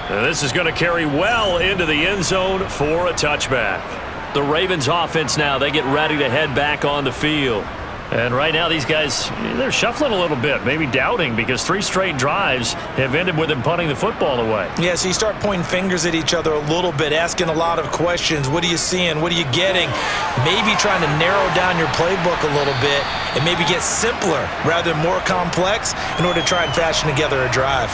And this is going to carry well into the end zone for a touchback. The Ravens offense now, they get ready to head back on the field. And right now these guys, they're shuffling a little bit, maybe doubting, because 3 straight drives have ended with them punting the football away. Yeah, so you start pointing fingers at each other a little bit, asking a lot of questions. What are you seeing? What are you getting? Maybe trying to narrow down your playbook a little bit and maybe get simpler rather than more complex in order to try and fashion together a drive.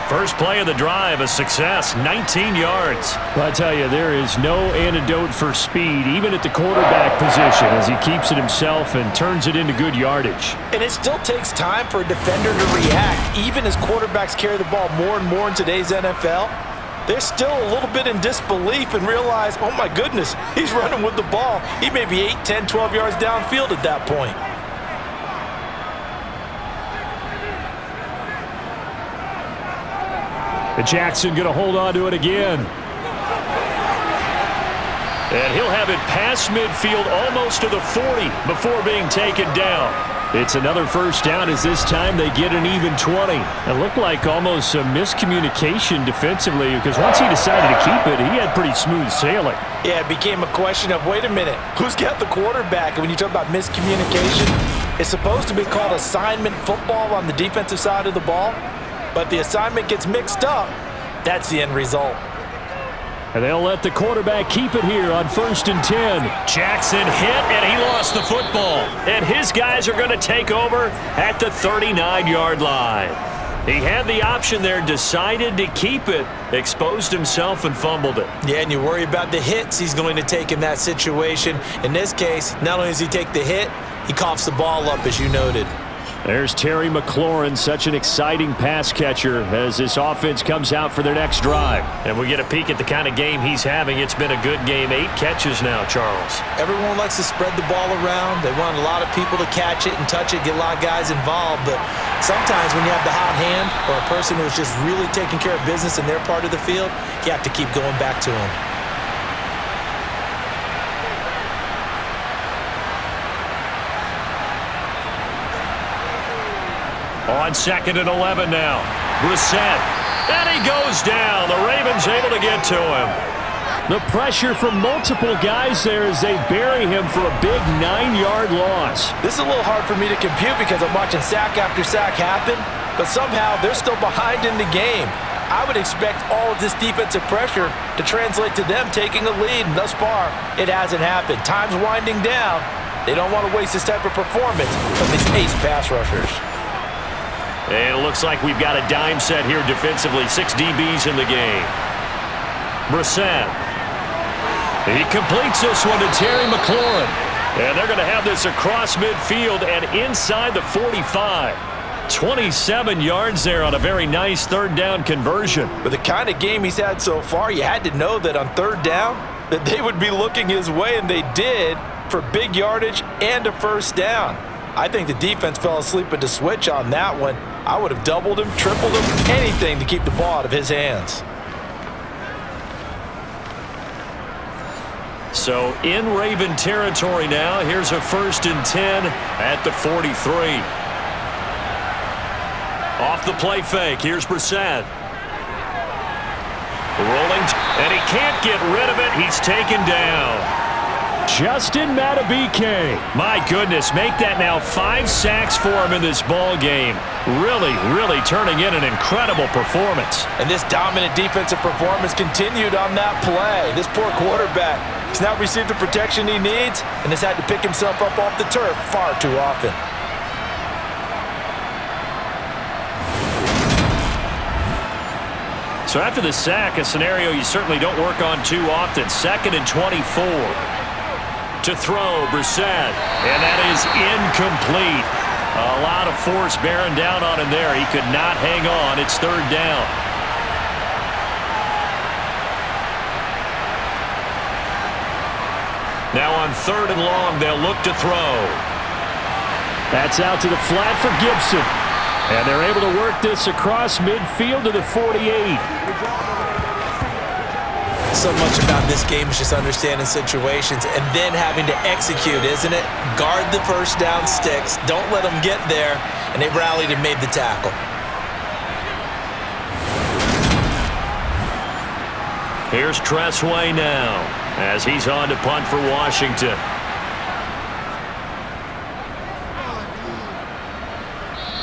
First play of the drive, a success, 19 yards. Well, I tell you, there is no antidote for speed, even at the quarterback position, as he keeps it himself and turns it into good yardage. And it still takes time for a defender to react, even as quarterbacks carry the ball more and more in today's NFL. They're still a little bit in disbelief and realize, oh my goodness, he's running with the ball. He may be 8, 10, 12 yards downfield at that point. Jackson going to hold on to it again. And he'll have it past midfield almost to the 40 before being taken down. It's another first down as this time they get an even 20. It looked like almost a miscommunication defensively, because once he decided to keep it, he had pretty smooth sailing. Yeah, it became a question of, wait a minute, who's got the quarterback? And when you talk about miscommunication, it's supposed to be called assignment football on the defensive side of the ball. But the assignment gets mixed up, that's the end result. And they'll let the quarterback keep it here on 1st and 10. Jackson hit, and he lost the football. And his guys are going to take over at the 39-yard line. He had the option there, decided to keep it, exposed himself and fumbled it. Yeah, and you worry about the hits he's going to take in that situation. In this case, not only does he take the hit, he coughs the ball up, as you noted. There's Terry McLaurin, such an exciting pass catcher as this offense comes out for their next drive. And we get a peek at the kind of game he's having. It's been a good game. 8 catches now, Charles. Everyone likes to spread the ball around. They want a lot of people to catch it and touch it, get a lot of guys involved. But sometimes when you have the hot hand or a person who's just really taking care of business in their part of the field, you have to keep going back to them. On 2nd and 11 now. Brissett. And he goes down. The Ravens able to get to him. The pressure from multiple guys there as they bury him for a big 9-yard loss. This is a little hard for me to compute because I'm watching sack after sack happen, but somehow they're still behind in the game. I would expect all of this defensive pressure to translate to them taking a lead, and thus far, it hasn't happened. Time's winding down. They don't want to waste this type of performance from these ace pass rushers. And it looks like we've got a dime set here defensively. 6 DBs in the game. Brissett. He completes this one to Terry McLaurin. And they're going to have this across midfield and inside the 45. 27 yards there on a very nice 3rd down conversion. With the kind of game he's had so far, you had to know that on 3rd down that they would be looking his way, and they did, for big yardage and a 1st down. I think the defense fell asleep at the switch on that one. I would have doubled him, tripled him, anything to keep the ball out of his hands. So in Raven territory now. Here's a 1st and 10 at the 43. Off the play fake. Here's Brissett. Rolling, and he can't get rid of it. He's taken down. Justin Madubuike. My goodness, make that now 5 sacks for him in this ball game. Really, really turning in an incredible performance. And this dominant defensive performance continued on that play. This poor quarterback has not received the protection he needs and has had to pick himself up off the turf far too often. So after the sack, a scenario you certainly don't work on too often. 2nd and 24. To throw, Brissett. And that is incomplete. A lot of force bearing down on him there. He could not hang on. It's 3rd down. Now on 3rd and long, they'll look to throw. That's out to the flat for Gibson. And they're able to work this across midfield to the 48. So much about this game is just understanding situations and then having to execute, isn't it? Guard the 1st down sticks. Don't let them get there. And they rallied and made the tackle. Here's Tressway now as he's on to punt for Washington.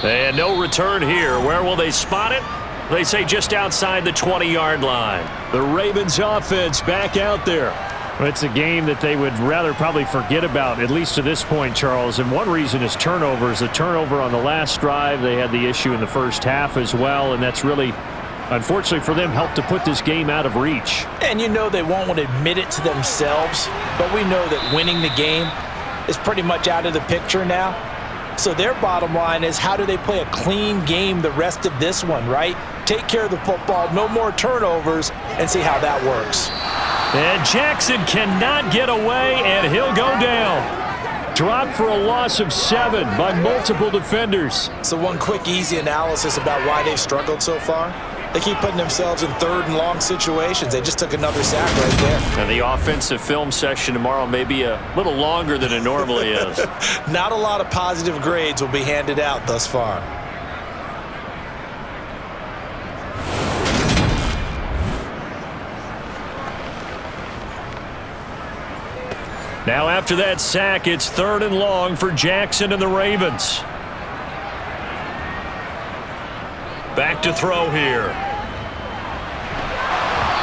And no return here. Where will they spot it? They say just outside the 20-yard line. The Ravens offense back out there. It's a game that they would rather probably forget about, at least to this point, Charles. And one reason is turnovers. The turnover on the last drive, they had the issue in the first half as well, and that's really, unfortunately for them, helped to put this game out of reach. And you know they won't want to admit it to themselves, but we know that winning the game is pretty much out of the picture now. So their bottom line is, how do they play a clean game the rest of this one, right? Take care of the football, no more turnovers, and see how that works. And Jackson cannot get away, and he'll go down. Dropped for a loss of 7 by multiple defenders. So one quick, easy analysis about why they've struggled so far. They keep putting themselves in 3rd and long situations. They just took another sack right there. And the offensive film session tomorrow may be a little longer than it normally is. Not a lot of positive grades will be handed out thus far. Now after that sack, it's 3rd and long for Jackson and the Ravens. Back to throw here.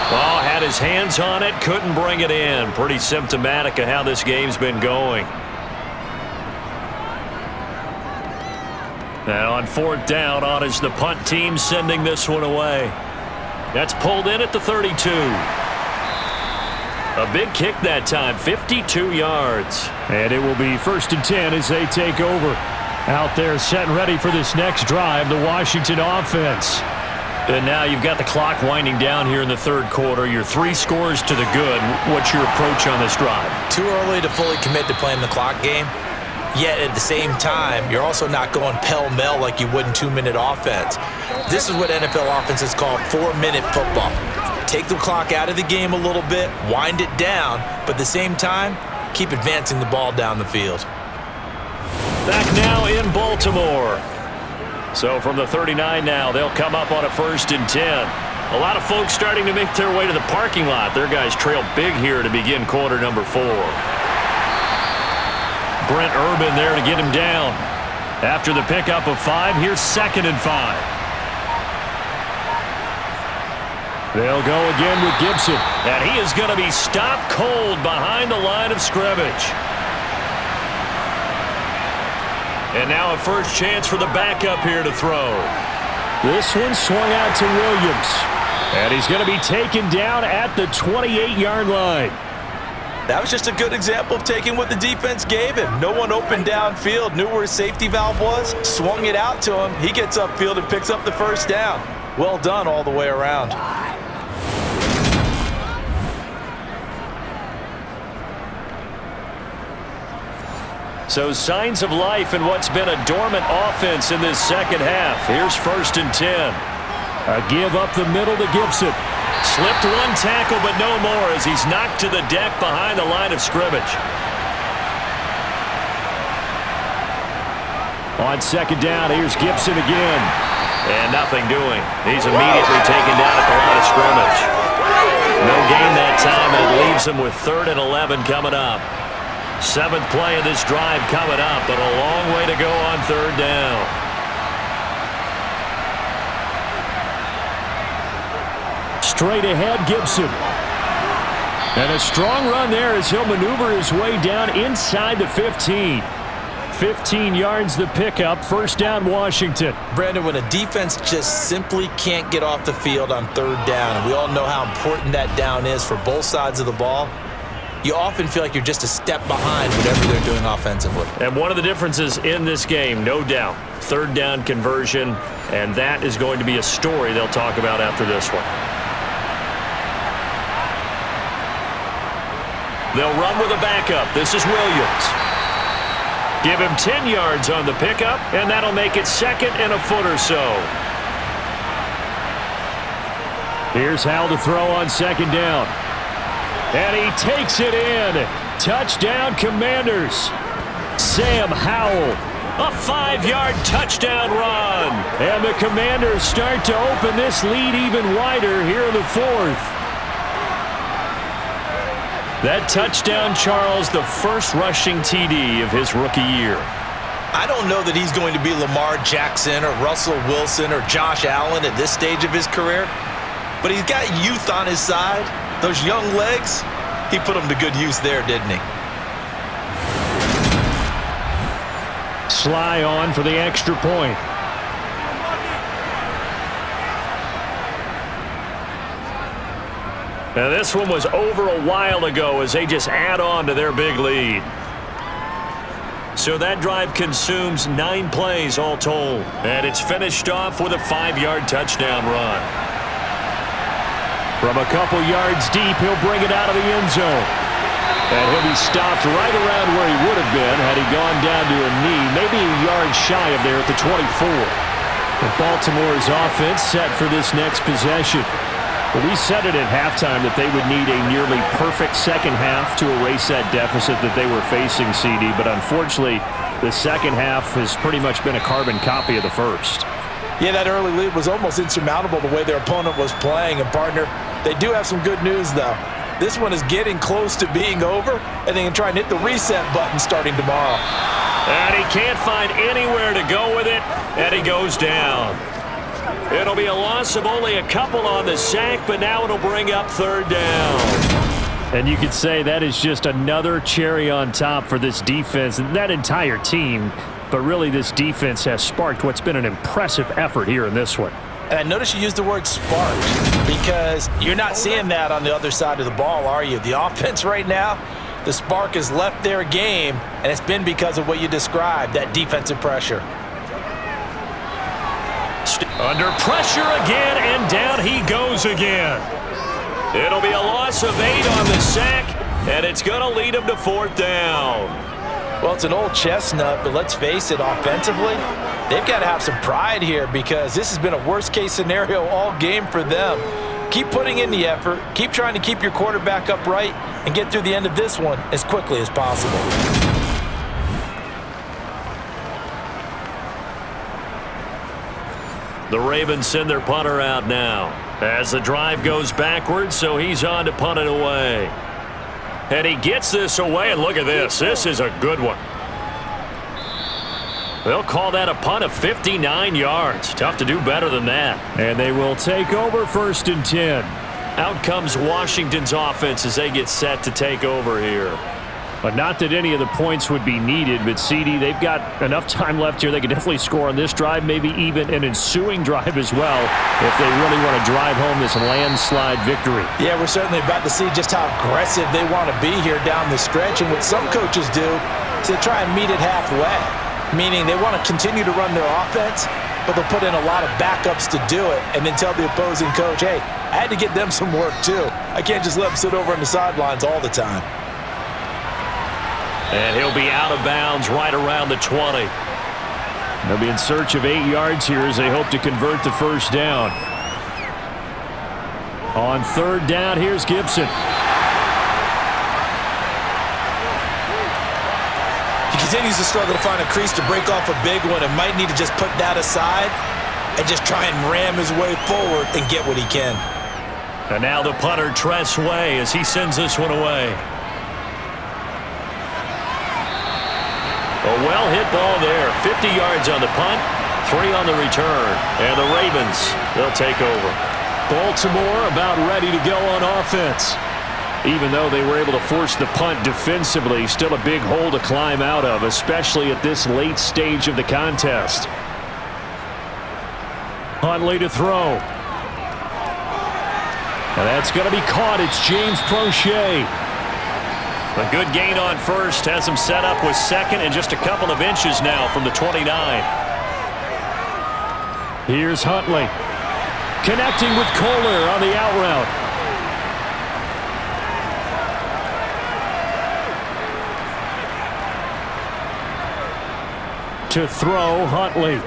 Oh, had his hands on it, couldn't bring it in. Pretty symptomatic of how this game's been going. Now on 4th down, on is the punt team sending this one away. That's pulled in at the 32. A big kick that time, 52 yards. And it will be 1st and 10 as they take over. Out there set and ready for this next drive, the Washington offense. And now you've got the clock winding down here in the 3rd quarter. You're 3 scores to the good. What's your approach on this drive? Too early to fully commit to playing the clock game. Yet at the same time, you're also not going pell-mell like you would in 2-minute offense. This is what NFL offenses call 4-minute football. Take the clock out of the game a little bit, wind it down, but at the same time, keep advancing the ball down the field. Back now in Baltimore. So from the 39 now, they'll come up on a 1st and 10. A lot of folks starting to make their way to the parking lot. Their guys trail big here to begin quarter number 4. Brent Urban there to get him down. After the pickup of 5, here's 2nd and 5. They'll go again with Gibson. And he is going to be stopped cold behind the line of scrimmage. And now a first chance for the backup here to throw. This one swung out to Williams. And he's going to be taken down at the 28-yard line. That was just a good example of taking what the defense gave him. No one open downfield, knew where his safety valve was, swung it out to him. He gets upfield and picks up the first down. Well done all the way around. So signs of life in what's been a dormant offense in this second half. Here's 1st and 10. A give up the middle to Gibson. Slipped one tackle, but no more as he's knocked to the deck behind the line of scrimmage. On 2nd down, here's Gibson again. And nothing doing. He's immediately taken down at the line of scrimmage. No gain that time, and it leaves him with 3rd and 11 coming up. 7th play of this drive coming up, but a long way to go on 3rd down. Straight ahead, Gibson. And a strong run there as he'll maneuver his way down inside the 15. 15 yards the pickup, 1st down Washington. Brandon, when a defense just simply can't get off the field on 3rd down, and we all know how important that down is for both sides of the ball, you often feel like you're just a step behind whatever they're doing offensively. And one of the differences in this game, no doubt, 3rd down conversion, and that is going to be a story they'll talk about after this one. They'll run with a backup. This is Williams. Give him 10 yards on the pickup, and that'll make it 2nd and a foot or so. Here's Howell to throw on 2nd down. And he takes it in. Touchdown, Commanders. Sam Howell. A 5-yard touchdown run. And the Commanders start to open this lead even wider here in the 4th. That touchdown, Charles, the first rushing TD of his rookie year. I don't know that he's going to be Lamar Jackson or Russell Wilson or Josh Allen at this stage of his career, but he's got youth on his side. Those young legs, he put them to good use there, didn't he? Sly on for the extra point. Now this one was over a while ago as they just add on to their big lead. So that drive consumes 9 plays all told. And it's finished off with a 5-yard touchdown run. From a couple yards deep, he'll bring it out of the end zone. And he'll be stopped right around where he would have been had he gone down to a knee, maybe a yard shy of there at the 24. But Baltimore's offense set for this next possession. But we said it at halftime that they would need a nearly perfect second half to erase that deficit that they were facing, CD. But unfortunately, the second half has pretty much been a carbon copy of the first. Yeah, that early lead was almost insurmountable the way their opponent was playing. And, partner, they do have some good news, though. This one is getting close to being over, and they can try and hit the reset button starting tomorrow. And he can't find anywhere to go with it, and he goes down. It'll be a loss of only a couple on the sack, but now it'll bring up third down. And you could say that is just another cherry on top for this defense and that entire team. But really, this defense has sparked what's been an impressive effort here in this one. And I notice you used the word spark because you're not seeing that on the other side of the ball, are you? The offense right now, the spark has left their game, and it's been because of what you described, that defensive pressure. Under pressure again, and down he goes again. It'll be a loss of 8 on the sack, and it's going to lead him to fourth down. Well, it's an old chestnut, but let's face it, offensively, they've got to have some pride here because this has been a worst-case scenario all game for them. Keep putting in the effort, keep trying to keep your quarterback upright, and get through the end of this one as quickly as possible. The Ravens send their punter out now as the drive goes backwards, so he's on to punt it away. And he gets this away, and look at this. This is a good one. They'll call that a punt of 59 yards. Tough to do better than that. And they will take over 1st and 10. Out comes Washington's offense as they get set to take over here. But not that any of the points would be needed, but CD, they've got enough time left here. They can definitely score on this drive, maybe even an ensuing drive as well, if they really want to drive home this landslide victory. Yeah, we're certainly about to see just how aggressive they want to be here down the stretch. And what some coaches do is they try and meet it halfway, meaning they want to continue to run their offense, but they'll put in a lot of backups to do it and then tell the opposing coach, hey, I had to get them some work too. I can't just let them sit over on the sidelines all the time. And he'll be out of bounds right around the 20. They'll be in search of 8 yards here as they hope to convert the first down. On 3rd down, here's Gibson. He continues to struggle to find a crease to break off a big one and might need to just put that aside and just try and ram his way forward and get what he can. And now the punter, Tress Way, as he sends this one away. A well-hit ball there. 50 yards on the punt, 3 on the return. And the Ravens, they'll take over. Baltimore about ready to go on offense. Even though they were able to force the punt defensively, still a big hole to climb out of, especially at this late stage of the contest. Huntley to throw. And that's going to be caught. It's James Prochet. A good gain on first has him set up with second and just a couple of inches now from the 29. Here's Huntley. Connecting with Kohler on the out route. To throw, Huntley.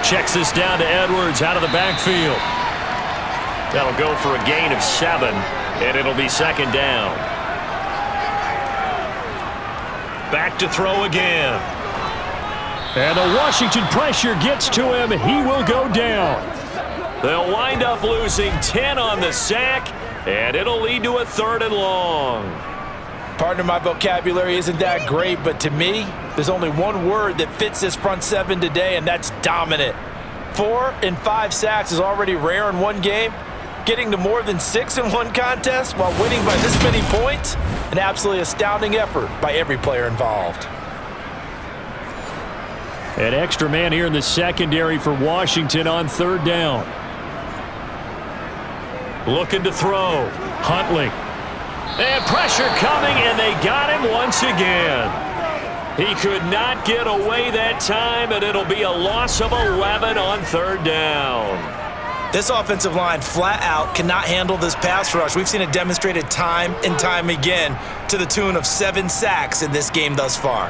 Checks this down to Edwards out of the backfield. That'll go for a gain of 7, and it'll be 2nd down. Back to throw again. And the Washington pressure gets to him. He will go down. They'll wind up losing 10 on the sack, and it'll lead to a 3rd and long. Partner, my vocabulary isn't that great, but to me, there's only one word that fits this front 7 today, and that's dominant. 4 and 5 sacks is already rare in one game. Getting to more than 6 in one contest while winning by this many points, an absolutely astounding effort by every player involved. An extra man here in the secondary for Washington on 3rd down. Looking to throw. Huntley. And pressure coming, and they got him once again. He could not get away that time, and it'll be a loss of 11 on 3rd down. This offensive line flat out cannot handle this pass rush. We've seen it demonstrated time and time again to the tune of 7 sacks in this game thus far.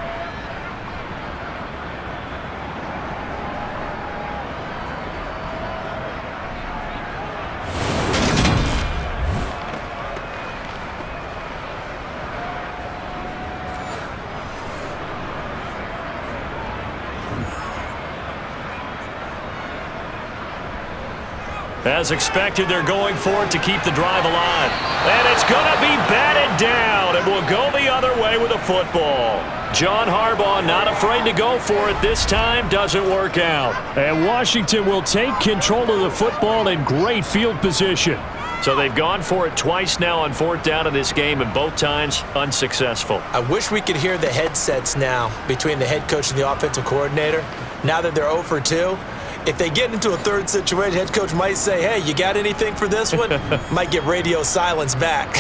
As expected, they're going for it to keep the drive alive. And it's going to be batted down. It will go the other way with a football. John Harbaugh not afraid to go for it this time. Doesn't work out. And Washington will take control of the football in great field position. So they've gone for it twice now on 4th down in this game, and both times unsuccessful. I wish we could hear the headsets now between the head coach and the offensive coordinator. Now that they're 0 for 2, if they get into a third situation, head coach might say, hey, you got anything for this one? Might get radio silence back.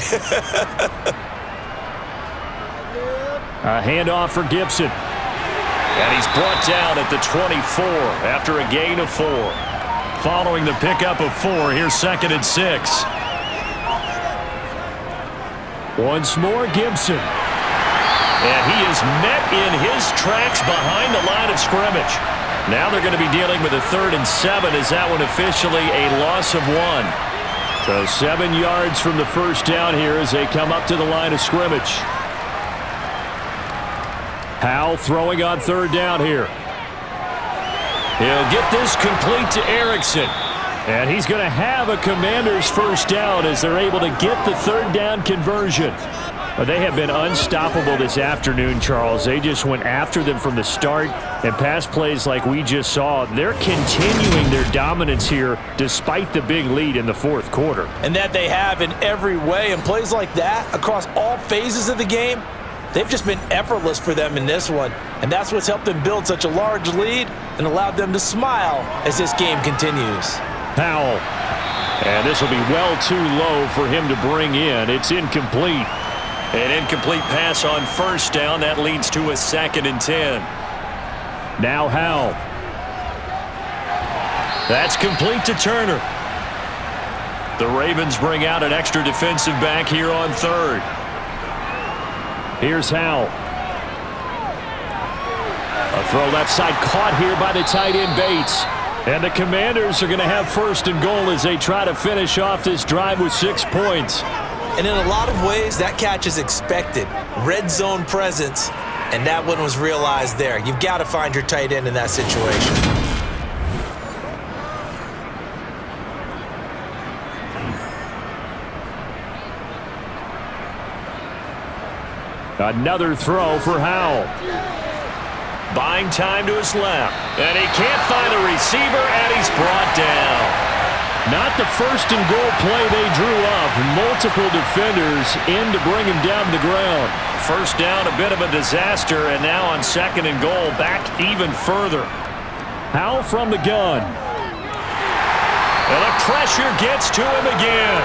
A handoff for Gibson. And he's brought down at the 24 after a gain of 4. Following the pickup of 4, here's 2nd and 6. Once more, Gibson. And he is met in his tracks behind the line of scrimmage. Now they're going to be dealing with a 3rd and 7. Is that one officially a loss of 1? So 7 yards from the first down here as they come up to the line of scrimmage. Howell throwing on 3rd down here. He'll get this complete to Erickson. And he's going to have a Commanders first down as they're able to get the 3rd down conversion. Well, they have been unstoppable this afternoon, Charles. They just went after them from the start, and pass plays like we just saw, they're continuing their dominance here despite the big lead in the 4th quarter. And that they have in every way, and plays like that across all phases of the game, they've just been effortless for them in this one. And that's what's helped them build such a large lead and allowed them to smile as this game continues. Howell. And this will be well too low for him to bring in. It's incomplete. An incomplete pass on 1st down. That leads to a 2nd and 10. Now Howell. That's complete to Turner. The Ravens bring out an extra defensive back here on 3rd. Here's Howell. A throw left side caught here by the tight end Bates. And the Commanders are going to have 1st and goal as they try to finish off this drive with 6 points. And in a lot of ways, that catch is expected. Red zone presence, and that one was realized there. You've got to find your tight end in that situation. Another throw for Howell. Buying time to his left. And he can't find a receiver, and he's brought down. Not the 1st and goal play they drew up. Multiple defenders in to bring him down to the ground. 1st down, a bit of a disaster, and now on 2nd and goal, back even further. Howell from the gun. And the pressure gets to him again.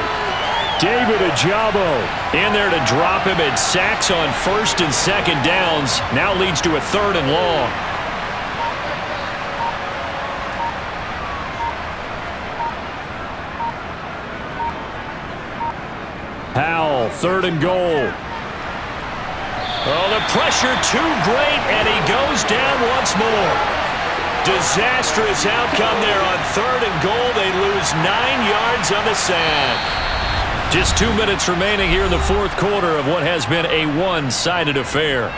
David Ajabo in there to drop him, and sacks on 1st and 2nd downs. Now leads to a 3rd and long. Howell, 3rd and goal. Oh, the pressure too great, and he goes down once more. Disastrous outcome there on 3rd and goal. They lose 9 yards on the sack. Just 2 minutes remaining here in the 4th quarter of what has been a one-sided affair.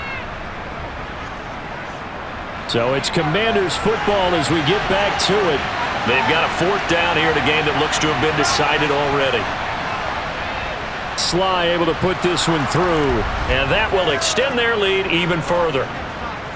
So it's Commanders football as we get back to it. They've got a 4th down here in a game that looks to have been decided already. Sly able to put this one through. And that will extend their lead even further.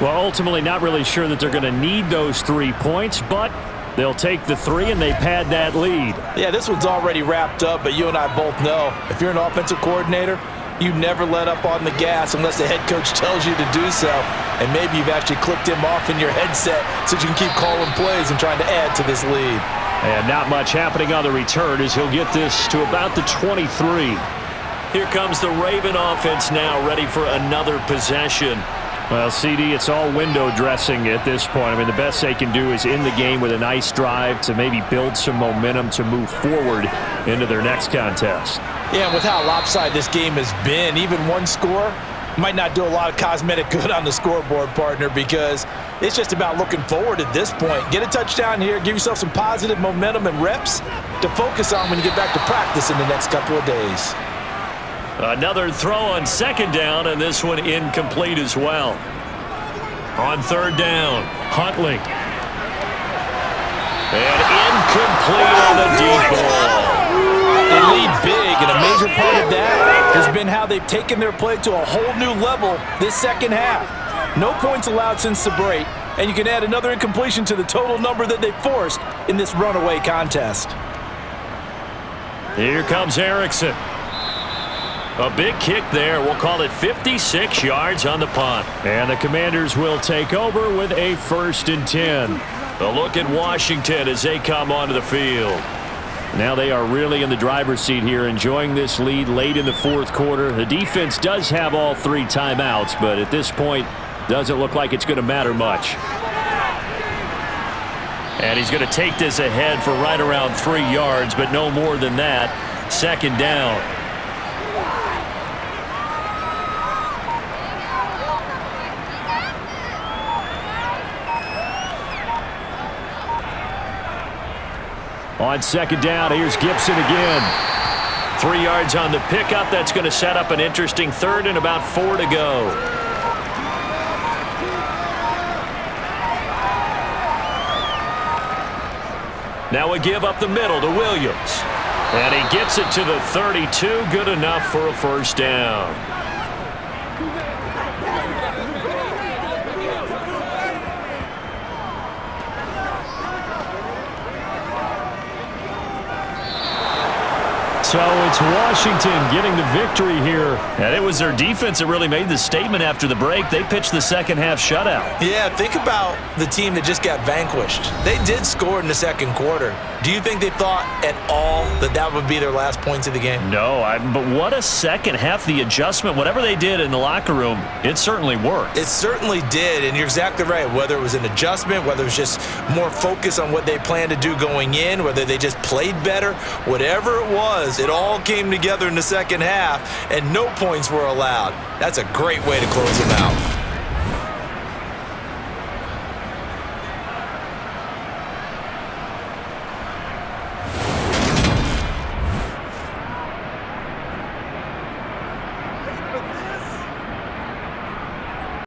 Well, ultimately not really sure that they're going to need those 3 points, but they'll take the 3 and they pad that lead. Yeah, this one's already wrapped up, but you and I both know if you're an offensive coordinator, you never let up on the gas unless the head coach tells you to do so. And maybe you've actually clicked him off in your headset so you can keep calling plays and trying to add to this lead. And not much happening on the return as he'll get this to about the 23. Here comes the Raven offense now, ready for another possession. Well, CD, it's all window dressing at this point. I mean, the best they can do is in the game with a nice drive to maybe build some momentum to move forward into their next contest. Yeah, and with how lopsided this game has been, even one score might not do a lot of cosmetic good on the scoreboard, partner, because it's just about looking forward at this point. Get a touchdown here, give yourself some positive momentum and reps to focus on when you get back to practice in the next couple of days. Another throw on 2nd down, and this one incomplete as well. On 3rd down, Huntley. And Incomplete on the deep ball. They lead big, and a major part of that has been how they've taken their play to a whole new level this second half. No points allowed since the break, and you can add another incompletion to the total number that they forced in this runaway contest. Here comes Erickson. A big kick there. We'll call it 56 yards on the punt. And the Commanders will take over with a 1st and 10. A look at Washington as they come onto the field. Now they are really in the driver's seat here, enjoying this lead late in the 4th quarter. The defense does have all 3 timeouts, but at this point, doesn't look like it's going to matter much. And he's going to take this ahead for right around 3 yards, but no more than that. 2nd down. On 2nd down, here's Gibson again. 3 yards on the pickup. That's going to set up an interesting 3rd and about 4 to go. Now a give up the middle to Williams. And he gets it to the 32. Good enough for a 1st down. So it's Washington getting the victory here. And it was their defense that really made the statement after the break. They pitched the second half shutout. Yeah, think about the team that just got vanquished. They did score in the 2nd quarter. Do you think they thought at all that that would be their last points of the game? No, but what a second half. The adjustment, whatever they did in the locker room, it certainly worked. It certainly did, and you're exactly right. Whether it was an adjustment, whether it was just more focus on what they planned to do going in, whether they just played better, whatever it was, it all came together in the second half, and no points were allowed. That's a great way to close them out.